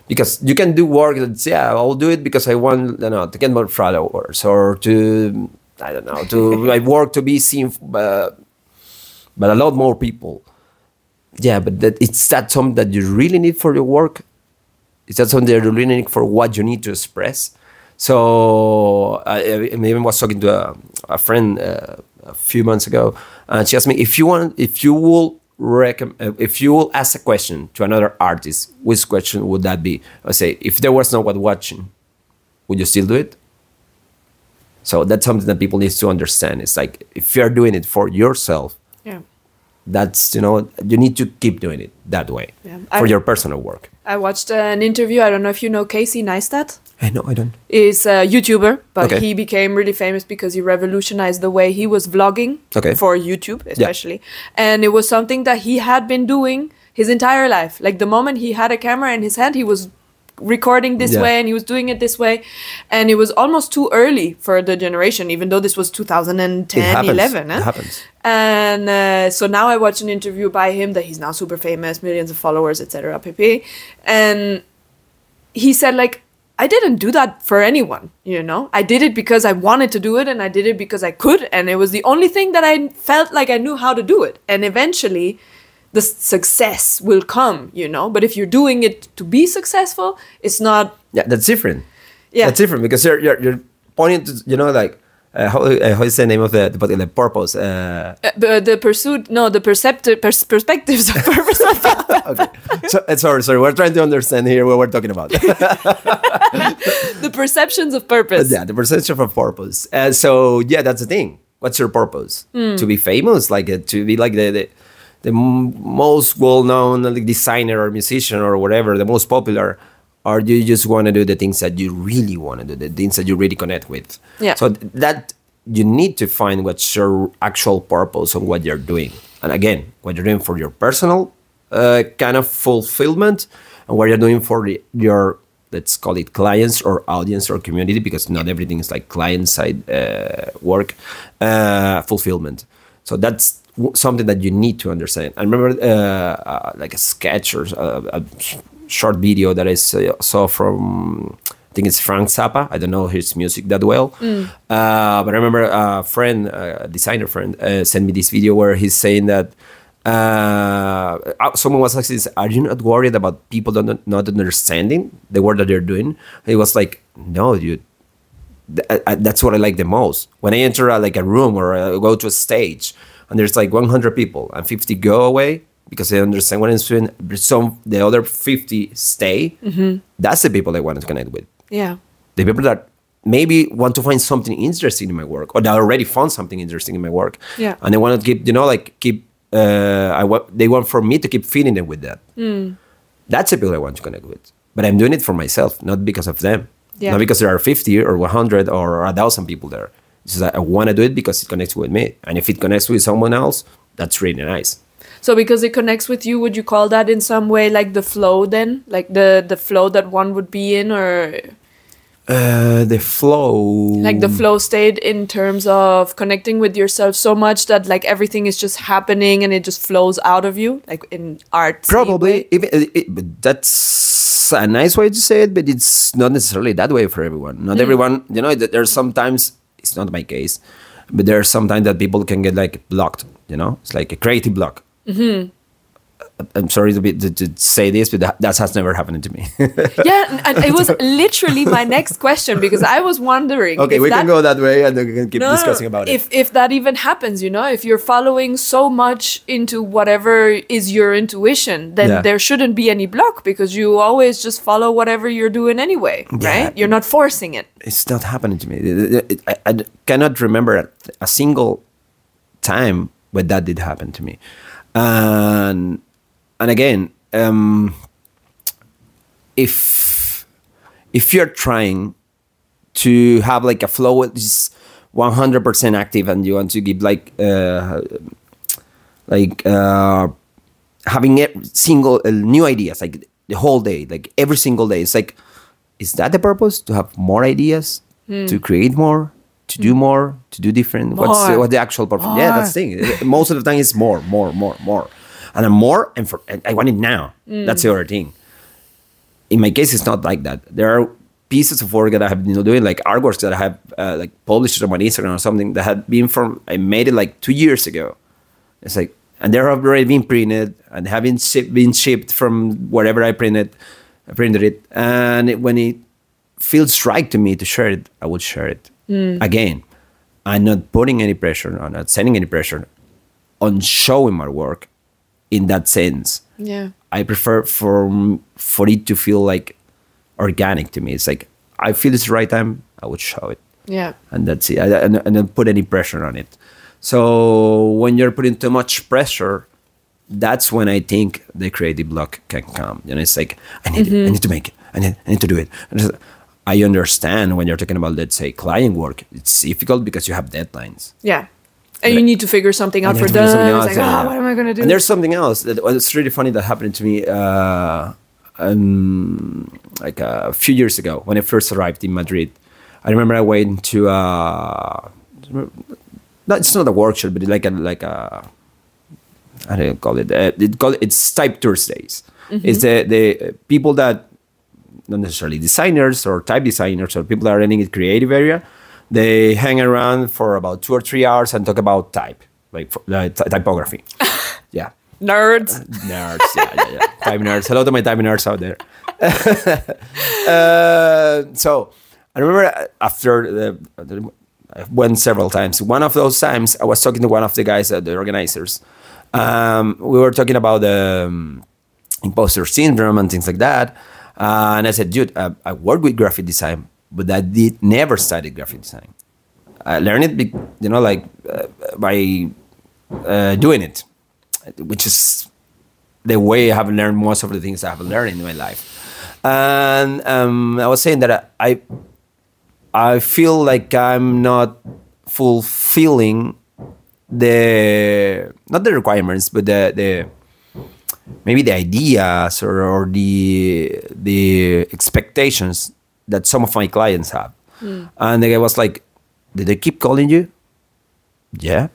Because you can do work that's, I'll do it because I want, to get more followers, or to, I work to be seen by a lot more people. Yeah, but it's that something that you really need for your work? Is that something that you really need for what you need to express? So I even was talking to a friend a few months ago, and she asked me, if you will ask a question to another artist, which question would that be? I say, if there was no one watching, would you still do it? So that's something that people need to understand. It's like, if you're doing it for yourself, that's, you need to keep doing it that way for your personal work. I watched an interview. I don't know if you know Casey Neistat. No, I don't. Is a YouTuber, but he became really famous because he revolutionized the way he was vlogging for YouTube, especially. Yeah. And it was something that he had been doing his entire life. Like the moment he had a camera in his hand, he was recording this way and he was doing it this way. And it was almost too early for the generation, even though this was 2010, 11. It happens. And so now I watched an interview by him that he's now super famous, millions of followers, etc. pp. And he said, like, I didn't do that for anyone, I did it because I wanted to do it, and I did it because I could, and it was the only thing that I felt like I knew how to do it. And eventually the success will come, but if you're doing it to be successful, it's not. Yeah, that's different. Yeah, that's different because you're pointing to, like, how is the name of the purpose? The pursuit, no, the perspectives of purpose. Okay. Sorry, we're trying to understand here what we're talking about. The perceptions of purpose. Yeah, the perception of purpose. So that's the thing. What's your purpose? To be famous, like to be like the most well-known designer or musician or whatever, the most popular, or do you just want to do the things that you really want to do, the things that you really connect with? Yeah. So that you need to find what's your actual purpose of what you're doing. And again, what you're doing for your personal kind of fulfillment, and what you're doing for your, let's call it clients or audience or community, because not everything is like client-side work, fulfillment. So that's something that you need to understand. I remember like a sketch or a short video that I saw from, I think it's Frank Zappa. I don't know his music that well. But I remember a friend, a designer friend, sent me this video where he's saying that someone was asking, are you not worried about people not understanding the work that they're doing? He was like, no, dude. That's what I like the most. When I enter a room or I go to a stage and there's like 100 people and 50 go away because they understand what I'm doing, the other 50 stay. That's the people I want to connect with. Yeah. The people that maybe want to find something interesting in my work, or that already found something interesting in my work. Yeah. And they want to keep, they want for me to keep feeding them with that. That's the people I want to connect with. But I'm doing it for myself, not because of them. Yeah. Not because there are 50 or 100 or 1,000 people there. It's just that I want to do it because it connects with me. And if it connects with someone else, that's really nice. So because it connects with you, would you call that in some way like the flow then? Like the flow that one would be in, or? The flow. Like the flow state in terms of connecting with yourself so much that like everything is just happening and it just flows out of you, like in art. Probably. But that's a nice way to say it, but it's not necessarily that way for everyone. Not everyone, there's sometimes, it's not my case, but there's sometimes that people can get like blocked, it's like a creative block. I'm sorry to say this, but that has never happened to me. Yeah, and it was literally my next question, because I was wondering. Okay, we can go that way and then we can keep discussing about it. If that even happens, if you're following so much into whatever is your intuition, then there shouldn't be any block, because you always just follow whatever you're doing anyway, right? You're not forcing it. It's not happening to me. I cannot remember a single time when that did happen to me. And again, if you're trying to have like a flow which is 100% active, and you want to give having every single new ideas like the whole day, like every single day, it's like, is that the purpose? To have more ideas, to create more, to do more, to do different? What's the actual purpose? More. Yeah, that's the thing. Most of the time it's more. And I'm more, and I want it now. That's the other thing. In my case, it's not like that. There are pieces of work that I have been doing, like artworks that I have like published on my Instagram or something, that had been I made it like 2 years ago. It's like, and they're already been printed and having been shipped from wherever I printed it. And when it feels right to me to share it, I will share it. Again, I'm not putting any pressure, I'm not sending any pressure on showing my work in that sense. Yeah. I prefer for it to feel like organic to me. It's like, I feel it's the right time, I would show it. Yeah. And that's it. I don't put any pressure on it. So when you're putting too much pressure, that's when I think the creative block can come. It's like, I need to make it. I need to do it. I understand when you're talking about, let's say, client work, it's difficult because you have deadlines. Yeah. And you need to figure something out for them. It's like, what am I going to do? And there's something else that was really funny that happened to me like a few years ago when I first arrived in Madrid. I remember I went to it's not a workshop, but like a how do you call it? It's Type Thursdays. It's the people that, not necessarily designers or type designers or people that are in the creative area, they hang around for about 2 or 3 hours and talk about type, like typography. Yeah. Nerds. Yeah. Type nerds. Hello to my type nerds out there. So I remember after I went several times. One of those times I was talking to one of the guys, the organizers. We were talking about the imposter syndrome and things like that. And I said, dude, I work with graphic design, but I never studied graphic design. I learned it, by doing it, which is the way I have learned most of the things I have learned in my life. And I was saying that I feel like I'm not fulfilling not the requirements, but the maybe the ideas or the expectations that some of my clients have. And the guy was like, did they keep calling you? Yeah.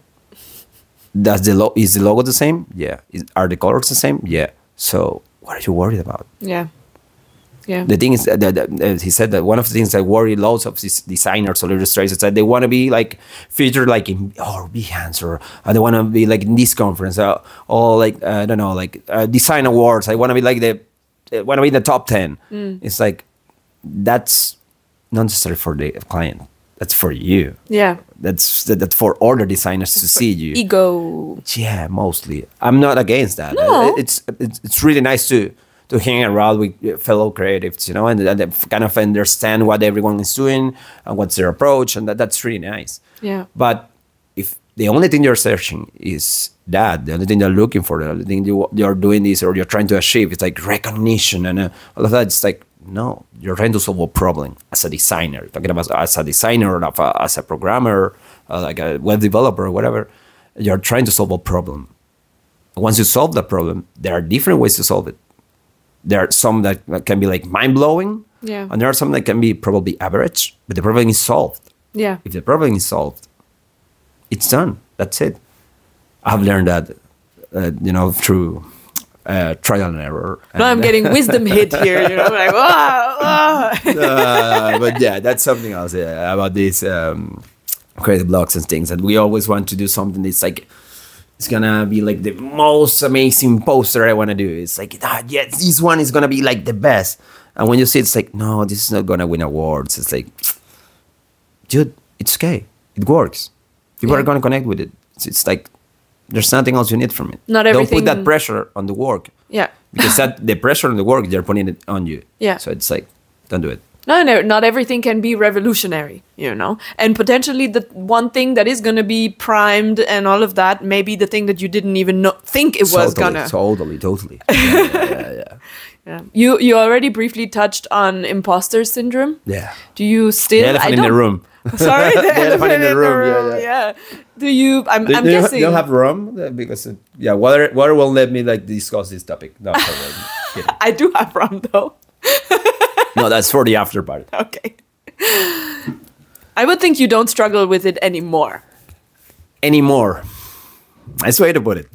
Is the logo the same? Yeah. Are the colors the same? Yeah. So what are you worried about? Yeah. Yeah. The thing is that he said that one of the things that worry lots of these designers or illustrators is that they want to be like featured like in Behance, or they want to be like in this conference, or like I don't know, like design awards. I want to be like want to be in the top 10. It's like, that's not necessarily for the client. That's for you. Yeah. That's for other designers to see you. Ego. Yeah, mostly. I'm not against that. No. It's really nice to hang around with fellow creatives, and kind of understand what everyone is doing and what's their approach, and that's really nice. Yeah. But if the only thing you're searching is that, the only thing you're looking for, the only thing you're doing this or you're trying to achieve, it's like recognition and all of that, it's like, no, you're trying to solve a problem as a designer. You're talking about as a designer or as a programmer, like a web developer or whatever. You're trying to solve a problem. Once you solve that problem, there are different ways to solve it. There are some that can be like mind-blowing, and there are some that can be probably average, but the problem is solved. Yeah. If the problem is solved, it's done. That's it. I've learned that, through trial and error. No, I'm getting wisdom hit here. Like, but yeah, that's something else about these creative blocks and things. And we always want to do something that's like it's gonna be like the most amazing poster I want to do. It's like, yes, this one is gonna be like the best. And when you see, it's like, no, this is not gonna win awards. It's like, dude, it's okay. It works. People are gonna connect with it. It's like, there's nothing else you need from it. Not everything. Don't put that pressure on the work. Yeah. Because the pressure on the work, they're putting it on you. Yeah. So it's like, don't do it. No, not everything can be revolutionary, you know? And potentially the one thing that is going to be primed and all of that may be the thing that you didn't even think it was gonna. Totally. Yeah. Yeah. You already briefly touched on imposter syndrome. Yeah. Do you still... The elephant in the room. Sorry? The elephant in the room. Yeah. Do you... I'm guessing... You don't have rum? Because, water will let me like discuss this topic. No, I do have rum, though. No, that's for the after part. Okay. I would think you don't struggle with it anymore. Anymore. Nice way to put it.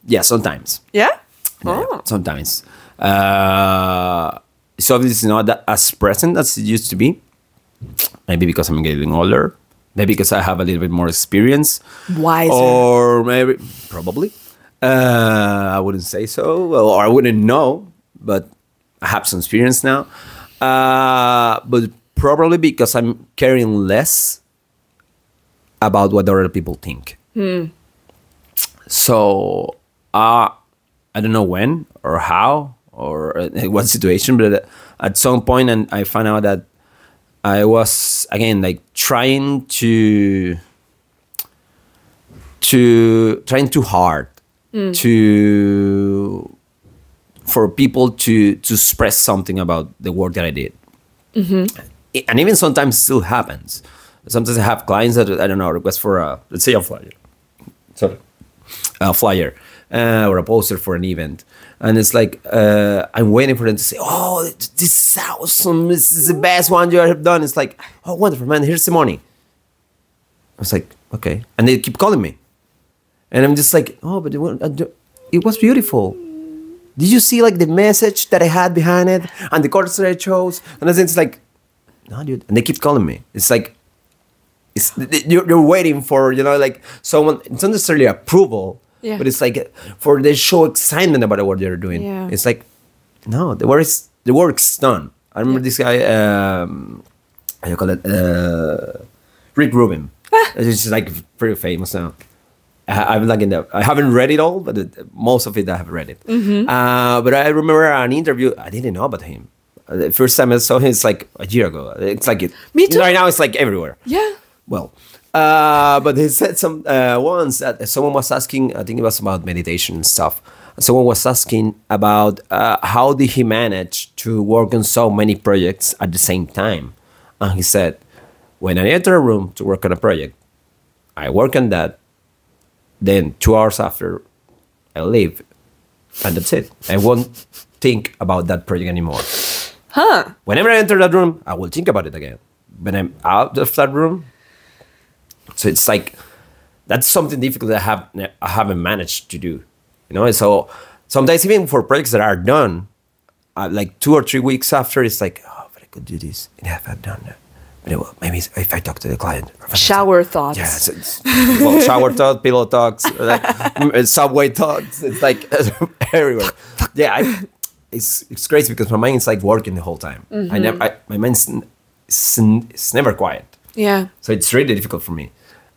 Yeah, sometimes. Yeah? Yeah, sometimes. It's obviously not that as present as it used to be. Maybe because I'm getting older. Maybe because I have a little bit more experience. Wiser. Or maybe, probably. I wouldn't say so, or I wouldn't know, but I have some experience now. But probably because I'm caring less about what other people think. So I don't know when or how or in what situation, but at some point, and I found out that I was again like trying too hard. For people to express something about the work that I did. And even sometimes still happens. Sometimes I have clients that, I don't know, request for let's say a flyer. Sorry. A flyer or a poster for an event. And it's like, I'm waiting for them to say, oh, this is awesome. This is the best one you have done. It's like, oh, wonderful, man. Here's the money. I was like, okay. And they keep calling me. And I'm just like, oh, but it was beautiful. Did you see like the message that I had behind it and the chords that I chose? And it's like, no, dude. And they keep calling me. It's like, you're waiting for, like someone, it's not necessarily approval, but it's like for they show excitement about what they're doing. Yeah. It's like, no, the work's done. I remember this guy, how do you call it? Rick Rubin. He's like pretty famous now. I haven't read it all, but most of it I have read it. But I remember an interview. I didn't know about him. The first time I saw him, it's like a year ago. It's like Me too. Right now, it's like everywhere. Yeah. Well, but he said once that someone was asking. I think it was about meditation and stuff. Someone was asking about how did he manage to work on so many projects at the same time, and he said, "When I enter a room to work on a project, I work on that. Then 2 hours after, I leave, and that's it. I won't think about that project anymore. Whenever I enter that room, I will think about it again. When I'm out of that room, so it's like that's something difficult that I haven't managed to do. So sometimes even for projects that are done, like 2 or 3 weeks after, it's like, oh, but I could do this, and if I've done that. But maybe if I talk to the client. Shower thoughts. Yeah, shower thoughts, pillow talks, subway thoughts. It's like everywhere. Yeah, it's crazy because my mind is like working the whole time. My mind's it's never quiet. Yeah. So it's really difficult for me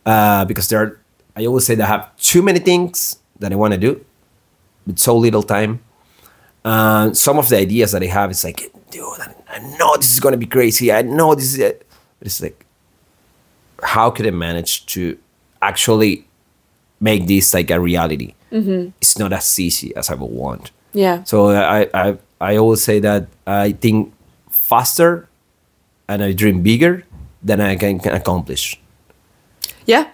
because I always say that I have too many things that I want to do with so little time. Some of the ideas that I have is like, dude, I know this is going to be crazy. I know this is it. But it's like, how could I manage to actually make this like a reality? It's not as easy as I would want. Yeah. So I always say that I think faster and I dream bigger than I can accomplish. Yeah.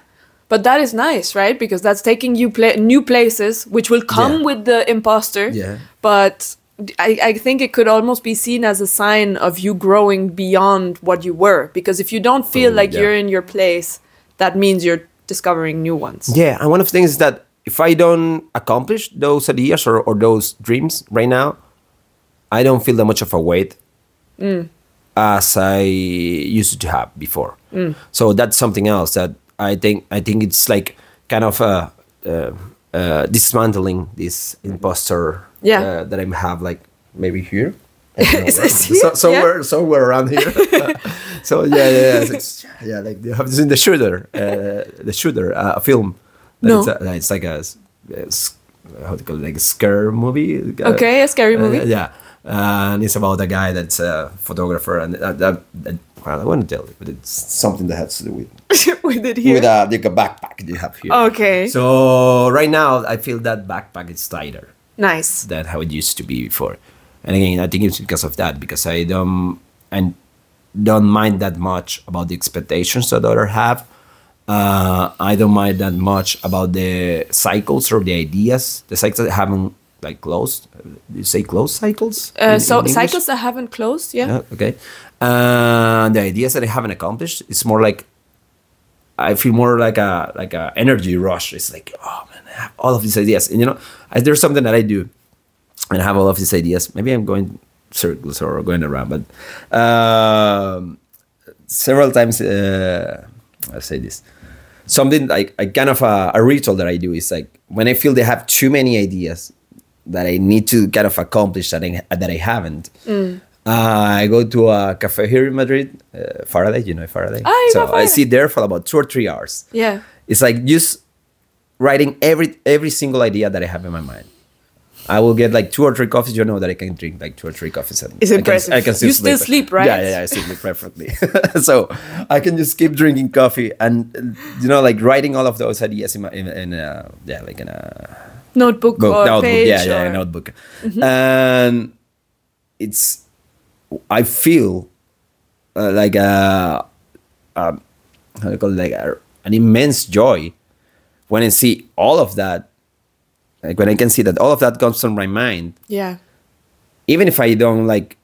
But that is nice, right? Because that's taking you new places, which will come with the imposter. Yeah. But I think it could almost be seen as a sign of you growing beyond what you were. Because if you don't feel like you're in your place, that means you're discovering new ones. Yeah, and one of the things is that if I don't accomplish those ideas or those dreams right now, I don't feel that much of a weight as I used to have before. So that's something else that I think it's like kind of dismantling this imposter that I have, like maybe here. Somewhere around here. So like you have seen the shooter film. No. It's like a how to call it, like a scare movie. Okay, a scary movie. Yeah, and it's about a guy that's a photographer, and well, I won't tell you, but it's something that has to do with with it here. With like a backpack you have here. Okay. So right now I feel that backpack is tighter. Nice. Than how it used to be before. And again, I think it's because of that, because I don't mind that much about the expectations that others have. I don't mind that much about the cycles or the ideas. The cycles that haven't like closed. You say closed cycles? In cycles that haven't closed, yeah. Okay. The ideas that I haven't accomplished, it's more like, I feel more like a energy rush. It's like, oh man, I have all of these ideas. And there's something that I do, and I have all of these ideas. Maybe I'm going circles or going around, but several times I'll say this. Something like a kind of a ritual that I do is like, when I feel they have too many ideas that I need to kind of accomplish that I haven't. I go to a cafe here in Madrid, Faraday. You know Faraday? I sit there for about 2 or 3 hours. Yeah. It's like just writing every single idea that I have in my mind. I will get like 2 or 3 coffees. You know that I can drink like 2 or 3 coffees. It's impressive. I can still sleep, right? Yeah, I sleep perfectly. So I can just keep drinking coffee and like writing all of those ideas in a notebook or page. Yeah, a notebook. Mm-hmm. And I feel like how do you call it, like an immense joy when I see all of that. Like when I can see that all of that comes from my mind. Yeah. Even if I don't like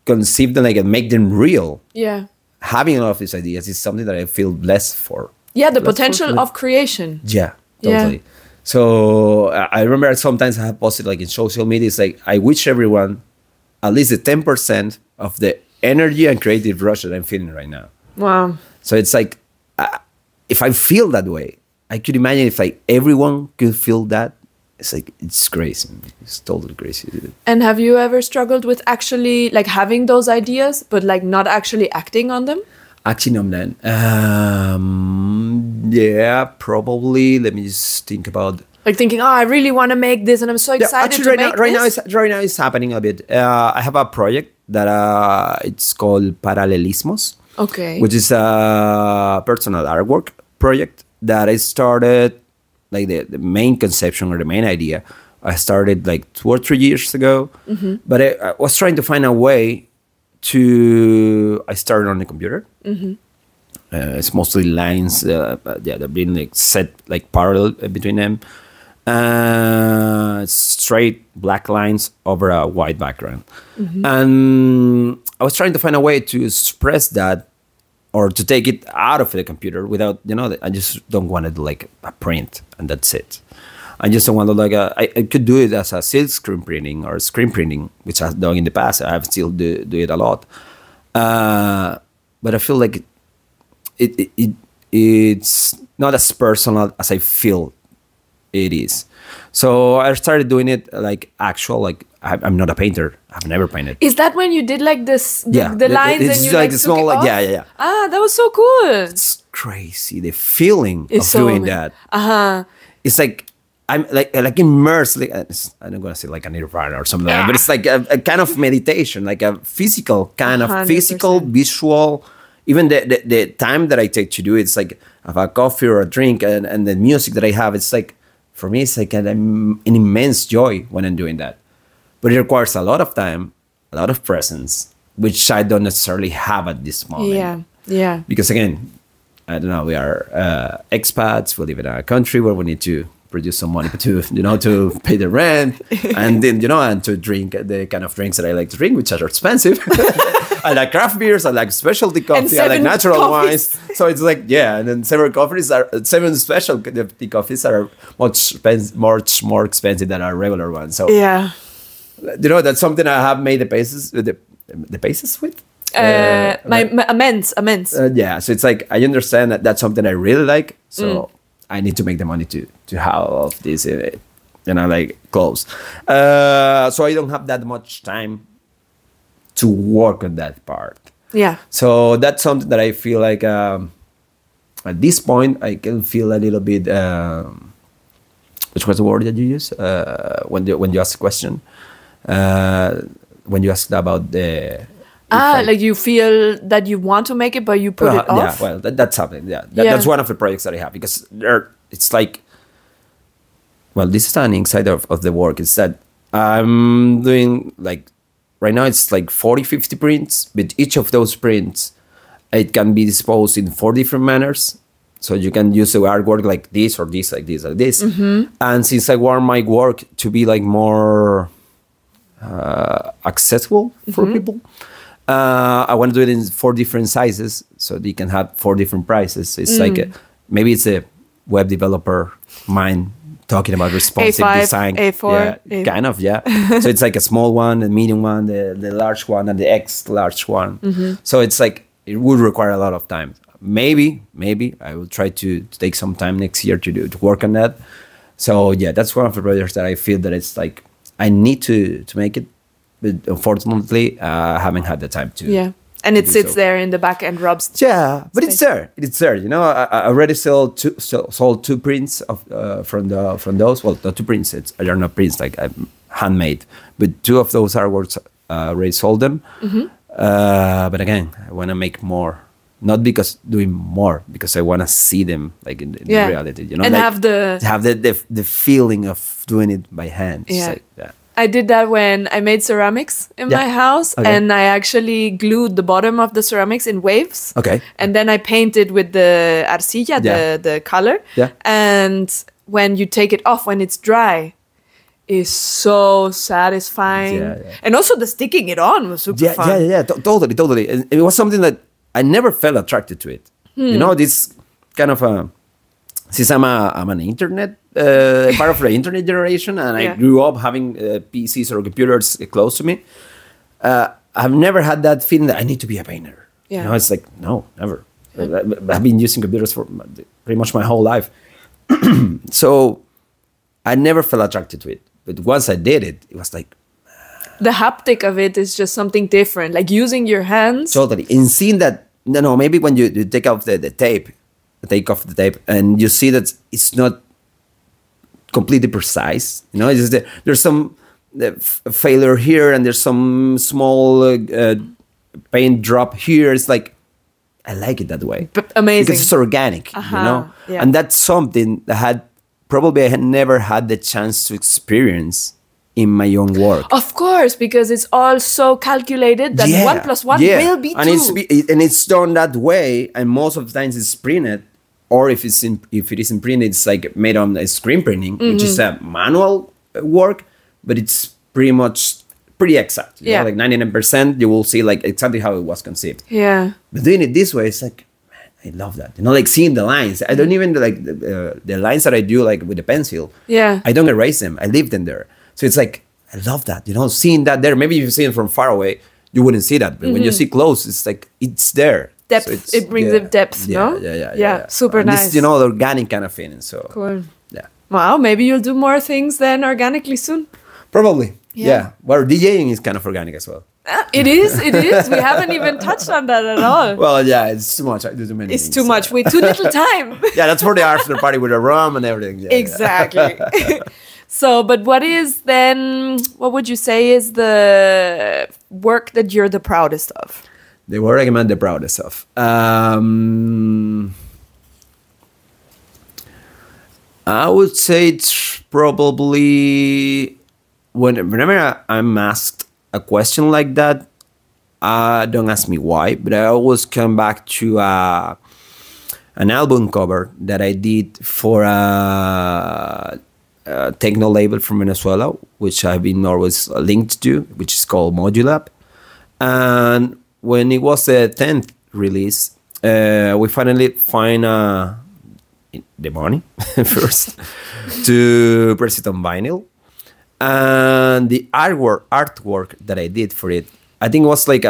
conceive them, like and make them real. Yeah. Having all of these ideas is something that I feel blessed for. Yeah, the potential of creation. Yeah, totally. Yeah. So I remember sometimes I have posted like in social media, it's like, I wish everyone at least the 10% of the energy and creative rush that I'm feeling right now. Wow. So it's like, if I feel that way, I could imagine if like everyone could feel that. It's like, it's crazy. It's totally crazy. And have you ever struggled with actually like having those ideas, but like not actually acting on them? Acting on them? Yeah, probably. Let me just think about. Like thinking, I really want to make this, and I'm so excited to make this. Right now, it's happening a bit. I have a project that it's called Paralelismos. Okay. Which is a personal artwork project that I started. Like the main conception or the main idea, I started like 2 or 3 years ago. Mm-hmm. But I was trying to find a way to. I started on the computer. Mm-hmm. It's mostly lines. They're being like set like parallel between them. Straight black lines over a white background. Mm-hmm. And I was trying to find a way to express that, or to take it out of the computer without, I just don't want to do like a print and that's it. I just don't want to like I could do it as a silk screen printing or screen printing, which I've done in the past. I've still do it a lot. But I feel like it's not as personal as I feel it is. So I started doing it like actual, like I'm not a painter. I've never painted. Is that when you did like this, the lines it's and you like took small, it off? Yeah. Ah, that was so cool. It's crazy. The feeling of so doing that. It's like I'm like immersed. Like, I'm not gonna say like a nirvana or something like that, but it's like a kind of meditation, like a physical kind 100%. Of physical, visual. Even the time that I take to do it, it's like I have a coffee or a drink, and the music that I have, it's like, for me, it's like an immense joy when I'm doing that. But it requires a lot of time, a lot of presence, which I don't necessarily have at this moment. Yeah. Because again, I don't know, we are expats. We live in a country where we need to produce some money to pay the rent, and then and to drink the kind of drinks that I like to drink, which are expensive. I like craft beers, I like specialty coffee, I like natural wines. So it's like, and then 7 specialty coffees are much more expensive than our regular ones. So that's something I have made the basis with. My amends. Yeah, so it's like I understand that that's something I really like, so I need to make the money to have all of this, like clothes. So I don't have that much time to work on that part. Yeah. So that's something that I feel like at this point I can feel a little bit. Which was the word that you use when you asked the question? When you asked about the like you feel that you want to make it, but you put it off. Yeah, well, that's something. Yeah, that's one of the projects that I have, because it's like, well, this is an inside of the work. Is that I'm doing like right now it's like 40-50 prints, but each of those prints it can be disposed in 4 different manners. So you can use the artwork like this or this, like this, like this. And since I want my work to be like more accessible for people, I want to do it in 4 different sizes so you can have 4 different prices. It's like maybe it's a web developer mind talking about responsive A5, design. A4, yeah, kind of, yeah. So it's like a small one, a medium one, the large one, and the X large one. So it's like it would require a lot of time. Maybe I will try to take some time next year to work on that. So yeah, that's one of the projects that I feel that it's like I need to make it, but unfortunately I haven't had the time to. Yeah, and it sits there in the back and rubs. Yeah, but it's there. It's there. You know, I already sold 2 prints of from those. Well, not 2 prints. They're not prints, like handmade. But 2 of those artworks already sold them. But again, I want to make more. Not because doing more, because I want to see them like in reality, you know, and like, have the feeling of doing it by hand. Yeah. I did that when I made ceramics in my house, and I actually glued the bottom of the ceramics in waves. Okay. And then I painted with the arcilla, the color. Yeah. And when you take it off, when it's dry, is so satisfying. And also the sticking it on was super fun. Totally. And it was something that I never felt attracted to it. You know, this kind of since I'm an internet part of the internet generation, and I grew up having PCs or computers close to me. I've never had that feeling that I need to be a painter. You know, it's like no, never. I've been using computers for pretty much my whole life, so I never felt attracted to it. But once I did it, it was like. The haptic of it is just something different, like using your hands. Totally. And seeing that, maybe when you take off the tape, and you see that it's not completely precise. You know, it's just there's some failure here, and there's some small paint drop here. It's like, I like it that way. Amazing. Because it's organic, you know? Yeah. And that's something that I had never had the chance to experience in my own work. Of course, because it's all so calculated that 1 + 1 will be 2. And it's done that way, and most of the times it's printed, or if it isn't printed, it's like made on a screen printing, which is a manual work, but it's pretty exact. You know, like 99%, you will see like exactly how it was conceived. Yeah. But doing it this way, it's like, man, I love that. You know, like seeing the lines. I don't even like the lines that I do like with a pencil. Yeah. I don't erase them. I leave them there. So it's like, I love that, you know, seeing that there. Maybe if you see it from far away, you wouldn't see that. But when you see close, it's like, it's there. Depth. So it brings it depth, no? Yeah. Super nice. This, you know, the organic kind of feeling. So, cool. Yeah. Wow, maybe you'll do more things then organically soon. Probably. Yeah. Well, DJing is kind of organic as well. It is. We haven't even touched on that at all. Well, yeah, it's too much. I do too many It's things, too much. With too little time. Yeah, that's for the after party with a rum and everything. Yeah, exactly. So, but what would you say is the work that you're the proudest of? The work I'm the proudest of. I would say it's probably whenever I'm asked a question like that, don't ask me why, but I always come back to an album cover that I did for a techno label from Venezuela, which I've been always linked to, which is called Modulab. And when it was the 10th release, we finally find the money first to press it on vinyl. And the artwork that I did for it, I think it was like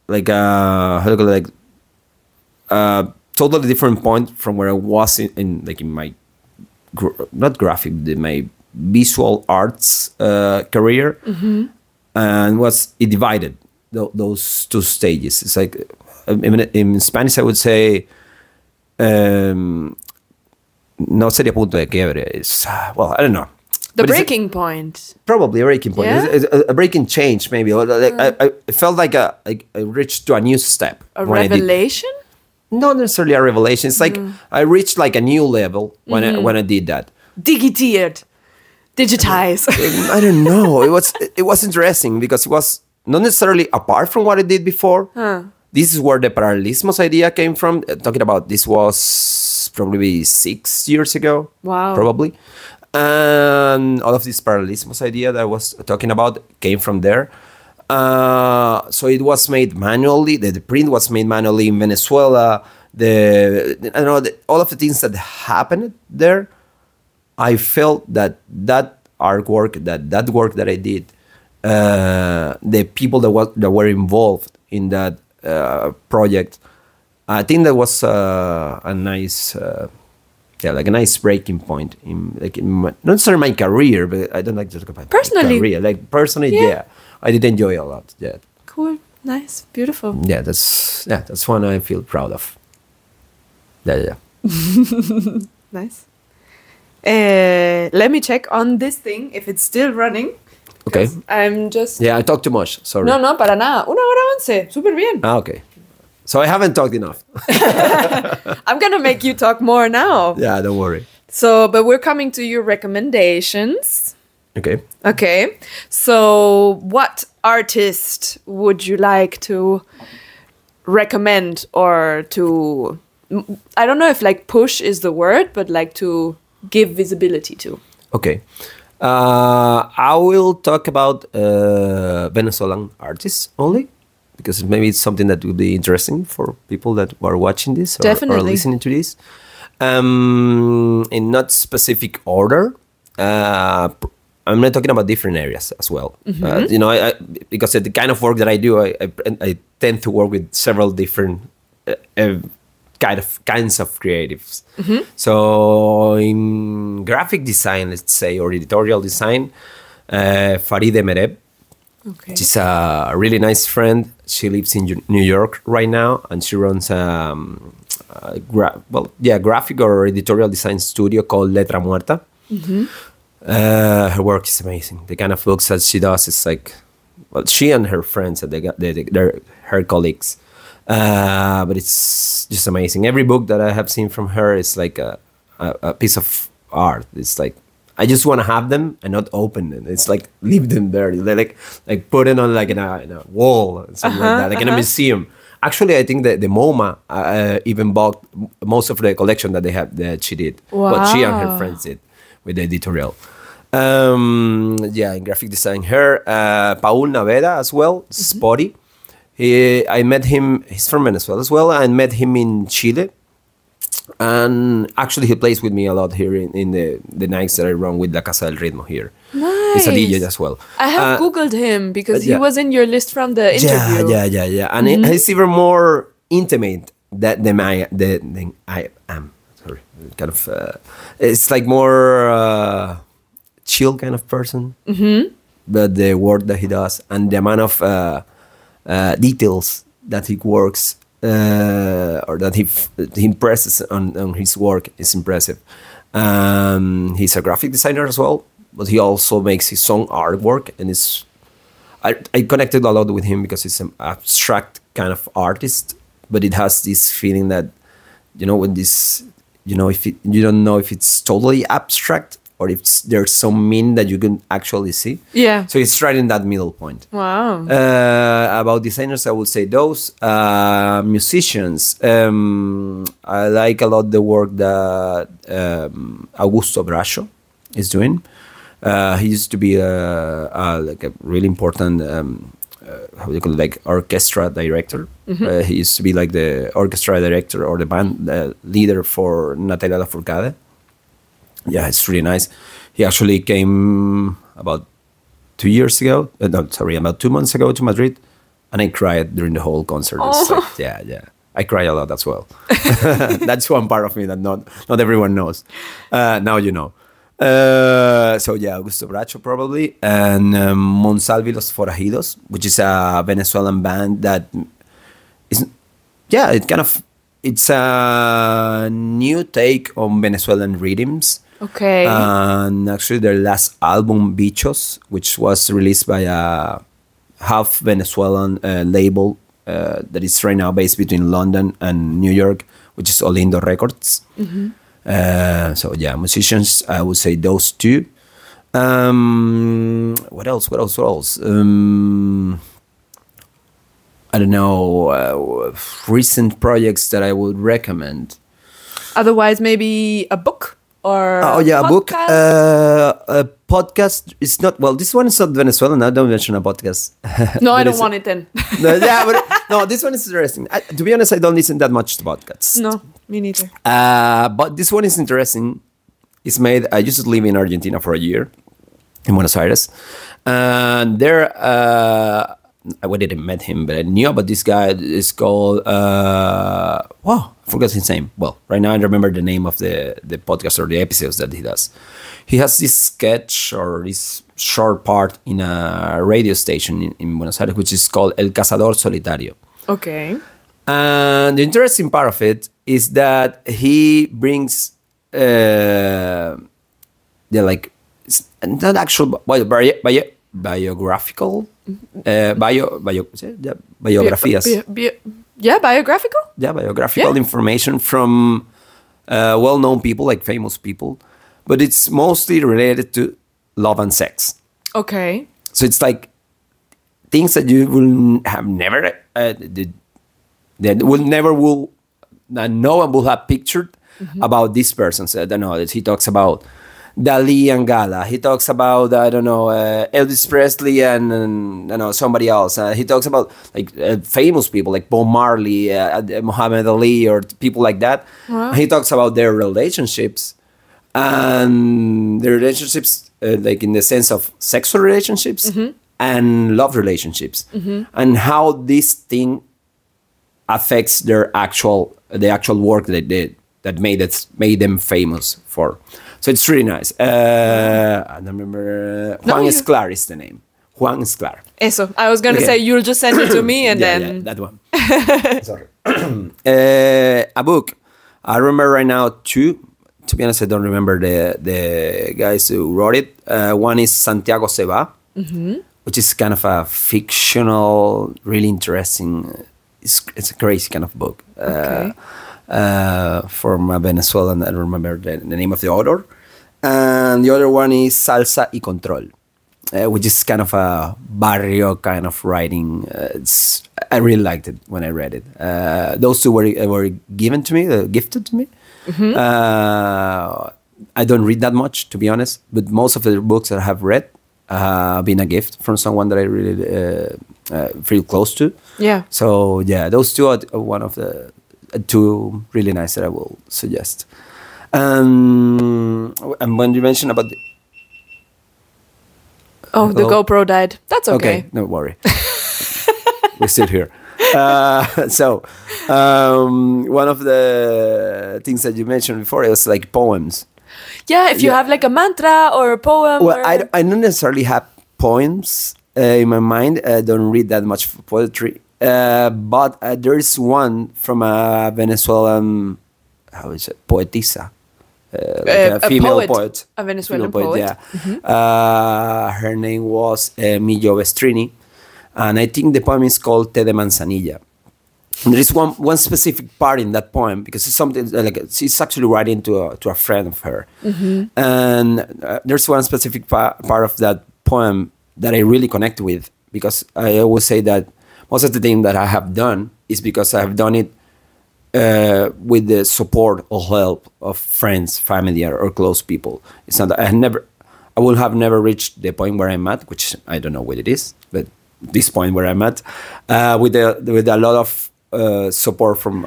like how do you call it, like totally different point from where I was in like in my not graphic, my visual arts career, and it divided those two stages. It's like in Spanish I would say no sería punto de quiebre. It's well, I don't know. The breaking point. Probably a breaking point. Yeah? It's a breaking change, maybe. Like, I felt like I reached to a new step. A revelation? Not necessarily a revelation. It's like I reached like a new level when I did that. Digitiert. Digitize. I don't know. It was interesting because it was not necessarily apart from what I did before. This is where the paralelismos idea came from. Talking about this was probably 6 years ago. Wow. Probably. And all of this paralelismos idea that I was talking about came from there. So it was made manually. The print was made manually in Venezuela. All of the things that happened there, I felt that artwork, that work that I did, the people that were involved in that project, I think that was a nice. Like a nice breaking point not necessarily my career, but I don't like to talk about personally. My career. Like personally, yeah, I did enjoy a lot. Yeah, cool, nice, beautiful. Yeah, that's one I feel proud of. Yeah. Nice. Let me check on this thing if it's still running. Okay. I'm just. Yeah, I talk too much. Sorry. No, para nada. 1:11. Súper bien. Okay. So I haven't talked enough. I'm gonna make you talk more now. Yeah, don't worry. So, but we're coming to your recommendations. Okay. So, what artist would you like to recommend or to? I don't know if like push is the word, but like to give visibility to. Okay. I will talk about Venezuelan artists only, because maybe it's something that will be interesting for people that are watching this or listening to this. In not specific order. I'm not talking about different areas as well. I because of the kind of work that I do, I tend to work with several different kinds of creatives. So in graphic design, let's say, or editorial design, Faride Mereb. Okay. She's a really nice friend. She lives in New York right now, and she runs graphic or editorial design studio called Letra Muerta. Her work is amazing. The kind of books that she does is like, well, she and her friends, they're her colleagues. But it's just amazing. Every book that I have seen from her is like a piece of art. It's like, I just want to have them and not open them. It's like leave them there. They like put it on like in a wall, something like that, like in a museum. Actually, I think that the MoMA even bought most of the collection that they have that she did. Wow. What she and her friends did with the editorial. In graphic design, her Paul Naveda as well, Spotty. I met him. He's from Venezuela as well. I met him in Chile. And actually, he plays with me a lot here in the nights that I run with La Casa del Ritmo here. Nice. He's a DJ as well. I have Googled him because he was in your list from the interview. Yeah. And he's even more intimate than I am. Sorry. Kind of, it's like more chill kind of person. But the work that he does and the amount of details that he works or that he impresses on his work is impressive. He's a graphic designer as well, but he also makes his own artwork, and I connected a lot with him because he's an abstract kind of artist, but it has this feeling that, when this, if you don't know if it's totally abstract or if there's some meaning that you can actually see. Yeah. So it's right in that middle point. Wow. About designers, I would say those. Musicians, I like a lot the work that Augusto Brascio is doing. He used to be like a really important, how do you call it, like orchestra director. He used to be like the orchestra director or the band leader for Natalia Lafourcade. Yeah, it's really nice. He actually came about 2 years ago. About 2 months ago to Madrid And I cried during the whole concert. It's like, yeah. I cry a lot as well. That's one part of me that not everyone knows. Now you know. So yeah, Augusto Bracho probably. And Monsalve y Los Forajidos, which is a Venezuelan band that is, yeah, it's a new take on Venezuelan rhythms. Okay. And actually their last album, Bichos, which was released by a half Venezuelan label that is right now based between London and New York, which is Olindo Records. So yeah, musicians, I would say those two. What else? I don't know, recent projects that I would recommend. Otherwise, maybe a book or a book. A podcast is not, well, this one is not Venezuelan. I don't mention a podcast. No, I don't want it then. No, this one is interesting. To be honest, I don't listen that much to podcasts. No, me neither. But this one is interesting. It's made, I used to live in Argentina for a year, in Buenos Aires. And there, I didn't met him, but I knew about this guy. It's called, I forgot his name. Well, right now I remember the name of the podcast or the episodes that he does. He has this sketch or this short part in a radio station in Buenos Aires, which is called El Cazador Solitario. Okay. And the interesting part of it is that he brings, not actual biographical, biographias. Biographical? Yeah, biographical information from well-known people, like famous people. But it's mostly related to love and sex. Okay. So it's like things that you will have never, that no one will have pictured about this person. So I don't know, he talks about Dali and Gala. He talks about, I don't know, Elvis Presley and somebody else. He talks about like famous people like Bob Marley, Muhammad Ali, or people like that. Wow. He talks about their relationships. And the relationships, like in the sense of sexual relationships and love relationships, and how this thing affects the actual work they did that made them famous for. So it's really nice. I don't remember. Juan Esclar is the name. Juan Esclar. Eso. I was gonna say you'll just send it to me and then. Yeah, that one. Sorry. A book. I remember right now two. To be honest, I don't remember the guys who wrote it. One is Santiago Se Va, which is kind of a fictional, really interesting. It's a crazy kind of book. Okay. From a Venezuelan, I don't remember the name of the author. And the other one is Salsa y Control, which is kind of a barrio kind of writing. I really liked it when I read it. Those two were gifted to me. I don't read that much, to be honest, but most of the books that I have read have been a gift from someone that I really feel close to. Yeah. So yeah, those two are one of the two really nice that I will suggest. And when you mentioned about the GoPro died. That's okay. Okay, no worry. We're still here. So one of the things that you mentioned before is like poems. Yeah, if you have like a mantra or a poem. Well, I don't necessarily have poems in my mind. I don't read that much poetry. But there is one from a Venezuelan, how is it, poetisa. Like a female poet. A Venezuelan poet. Yeah. Her name was Millo Vestrini. And I think the poem is called Té de Manzanilla. And there is one specific part in that poem because it's something like she's actually writing to a friend of her. And there's one specific part of that poem that I really connect with, because I always say that most of the thing that I have done is because I have done it with the support or help of friends, family, or close people. It's not that I will have never reached the point where I'm at, which I don't know what it is, but this point where I'm at, with a lot of support from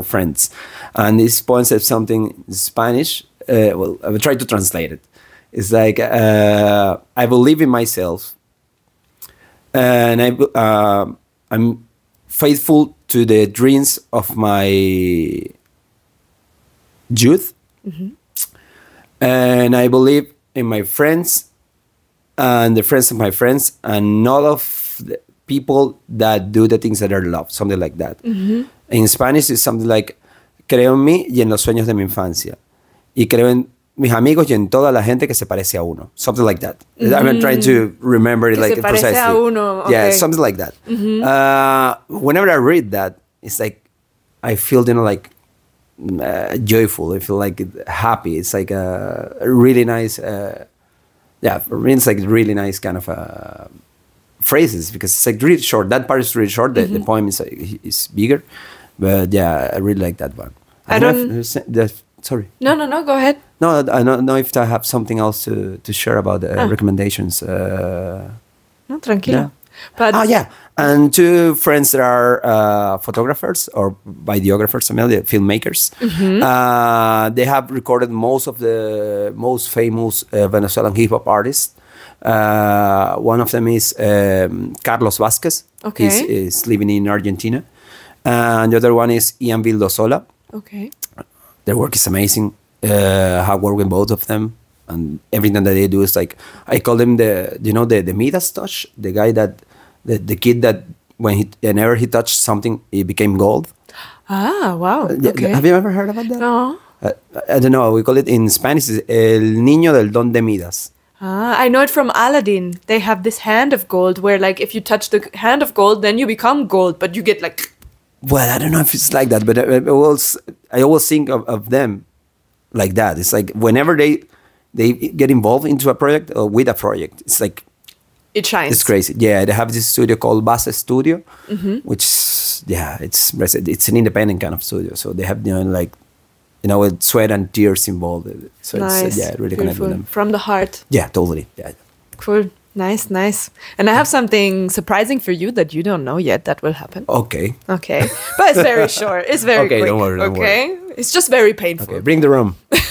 friends. And this poem says something in Spanish. Well, I will try to translate it. It's like, I believe in myself, and I'm faithful to the dreams of my youth, and I believe in my friends and the friends of my friends, and not of the people that do the things that are loved, something like that. In Spanish, it's something like, creo en mí y en los sueños de mi infancia. Y creo en mis amigos y en toda la gente que se parece a uno. Something like that. I'm trying to remember it Que like se parece precisely. a uno. Okay. Yeah, something like that. Whenever I read that, it's like, I feel, like, joyful. I feel like happy. It's like a really nice, for me, it's like really nice kind of phrases, because it's like really short. That part is really short. The poem is bigger, but yeah, I really like that one. Sorry. No. Go ahead. No, I don't know if I have something else to share about recommendations. No, tranquilo. Yeah. But and two friends that are photographers or videographers, filmmakers. They have recorded most of the most famous Venezuelan hip hop artists. One of them is Carlos Vázquez. Okay. He's living in Argentina. And the other one is Ian Vildosola. Okay. Their work is amazing. Have worked with both of them. And everything that they do is like, I call them the Midas touch, the guy that, the kid that whenever he touched something, it became gold. Ah, wow. Okay. Have you ever heard about that? No. I don't know. We call it in Spanish, El Niño del Don de Midas. Ah, I know it from Aladdin. They have this hand of gold where, like, if you touch the hand of gold, then you become gold, but you get like... Well, I don't know if it's like that, but I always think of them like that. It's like whenever they get involved into a project or with a project, it's like it shines. It's crazy. Yeah, they have this studio called Base Studio, which it's an independent kind of studio. So they have with sweat and tears involved. So nice. It's really connect with them from the heart. Yeah, totally. Yeah. Cool. Nice. And I have something surprising for you that you don't know yet that will happen. Okay. But it's very short. It's very quick. Don't worry. It's just very painful. Okay, bring the rum. bring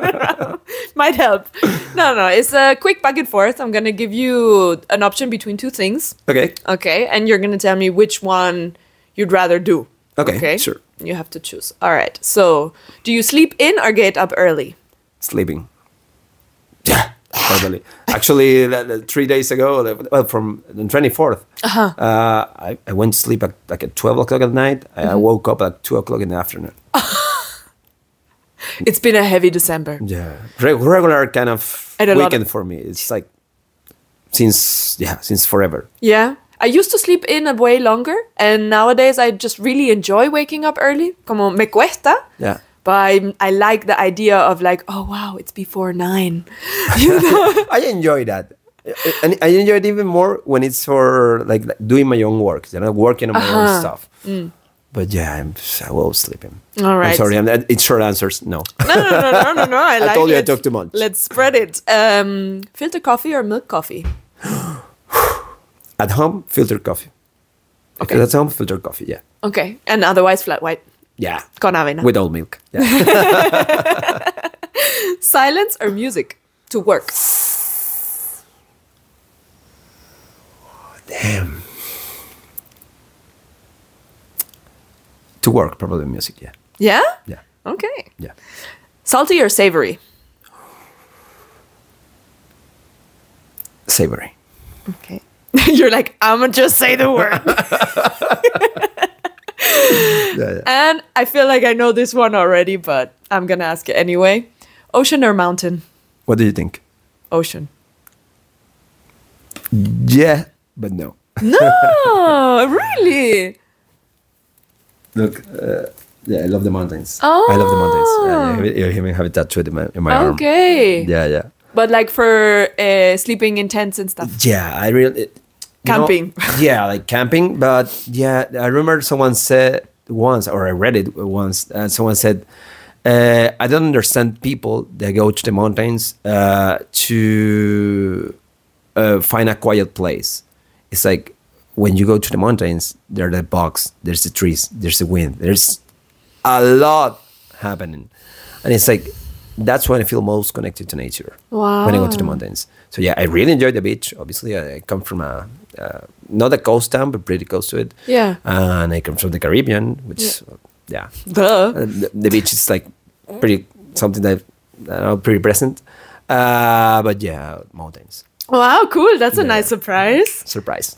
the rum. Might help. No. It's a quick back and forth. I'm going to give you an option between two things. Okay. And you're going to tell me which one you'd rather do. Okay, sure. You have to choose. All right. So, do you sleep in or get up early? Sleeping. Yeah. Totally. Actually, 3 days ago, from the 24th, I went to sleep at 12 o'clock at night. I woke up at 2 o'clock in the afternoon. It's been a heavy December. Yeah. Regular kind of weekend for me. It's like since forever. Yeah. I used to sleep in a way longer, and nowadays I just really enjoy waking up early. Como me cuesta. Yeah. But I like the idea of like, oh wow, it's before 9. You know? I enjoy that. And I enjoy it even more when it's for like doing my own work, working on my own stuff. But yeah, I will sleeping. All right. I'm sorry, it's short answers. No. No. I like told you it. I talk too much. Let's spread it. Filter coffee or milk coffee? At home, filter coffee. Okay. At home, filter coffee, yeah. Okay. And otherwise flat white? Yeah. Con avena. With oat milk. Yeah. Silence or music to work? Damn. To work, probably music, yeah. Yeah? Yeah. Okay. Yeah. Salty or savory? Savory. Okay. You're like, I'm going to just say the word. Yeah. And I feel like I know this one already, but I'm going to ask it anyway. Ocean or mountain? What do you think? Ocean. Yeah, but no. No, really? Look, I love the mountains. Oh. I love the mountains. Yeah, you even have it tattooed in my arm. Okay. Yeah. But like for sleeping in tents and stuff? Yeah, I really... Camping. Yeah, like camping. But yeah, I remember someone said once, or I read it once, and someone said, I don't understand people that go to the mountains to find a quiet place. It's like when you go to the mountains, there are the bugs, there's the trees, there's the wind, there's a lot happening. And it's like, that's when I feel most connected to nature. Wow. When I go to the mountains. So yeah, I really enjoy the beach. Obviously, I come from a not a coast town, but pretty close to it. Yeah. And I come from the Caribbean, which yeah, Duh. the beach is like pretty something that I know, pretty present. But yeah, mountains. Wow, cool. That's a nice surprise. Surprise.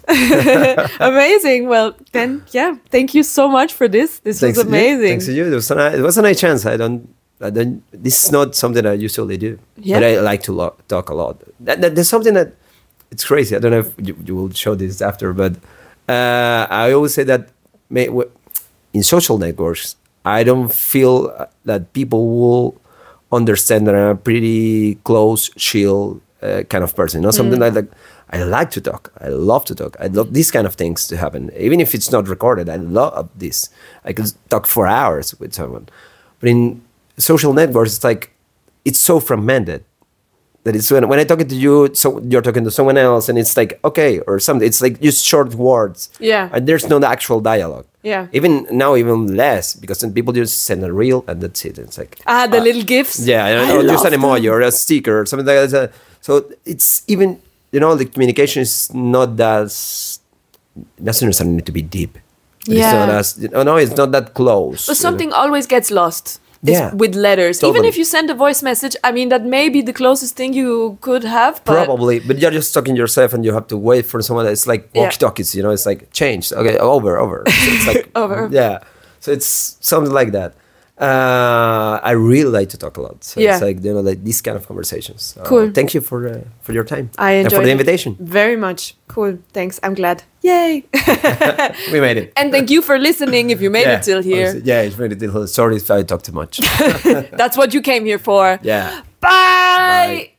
Amazing. Well, then, yeah, thank you so much for this. This was amazing. Thanks to you. It was a nice chance. I don't. This is not something I usually do. Yeah. But I like to talk a lot. There's something that it's crazy. I don't know if you will show this after, but I always say that in social networks, I don't feel that people will understand that I'm a pretty close, chill kind of person. You know, something like I like to talk. I love to talk. I love these kind of things to happen. Even if it's not recorded, I love this. I could talk for hours with someone. But in social networks, it's like, it's so fragmented that it's when I talk to you, so you're talking to someone else, and it's like, okay, or something. It's like just short words. Yeah. And there's no actual dialogue. Yeah. Even now, even less, because then people just send a reel and that's it. It's like the little gifts. Yeah, or just an emoji or a sticker or something like that. So it's even, you know, the communication is not that, it doesn't necessarily need to be deep. Yeah. It's not it's not that close. But something always gets lost. Yeah. With letters. Totally. Even if you send a voice message, I mean, that may be the closest thing you could have. But Probably, but you're just talking yourself and you have to wait for someone. It's like walkie-talkies, you know, it's like changed. Okay, over. So it's like, over. Yeah. So it's something like that. I really like to talk a lot. So it's like, you know, like these kind of conversations. Cool. Thank you for your time. I enjoyed and for the invitation. Very much. Cool. Thanks. I'm glad. Yay. We made it. And thank you for listening if you made it till here. Honestly, yeah, it's made it till here. Sorry if I talked too much. That's what you came here for. Yeah. Bye.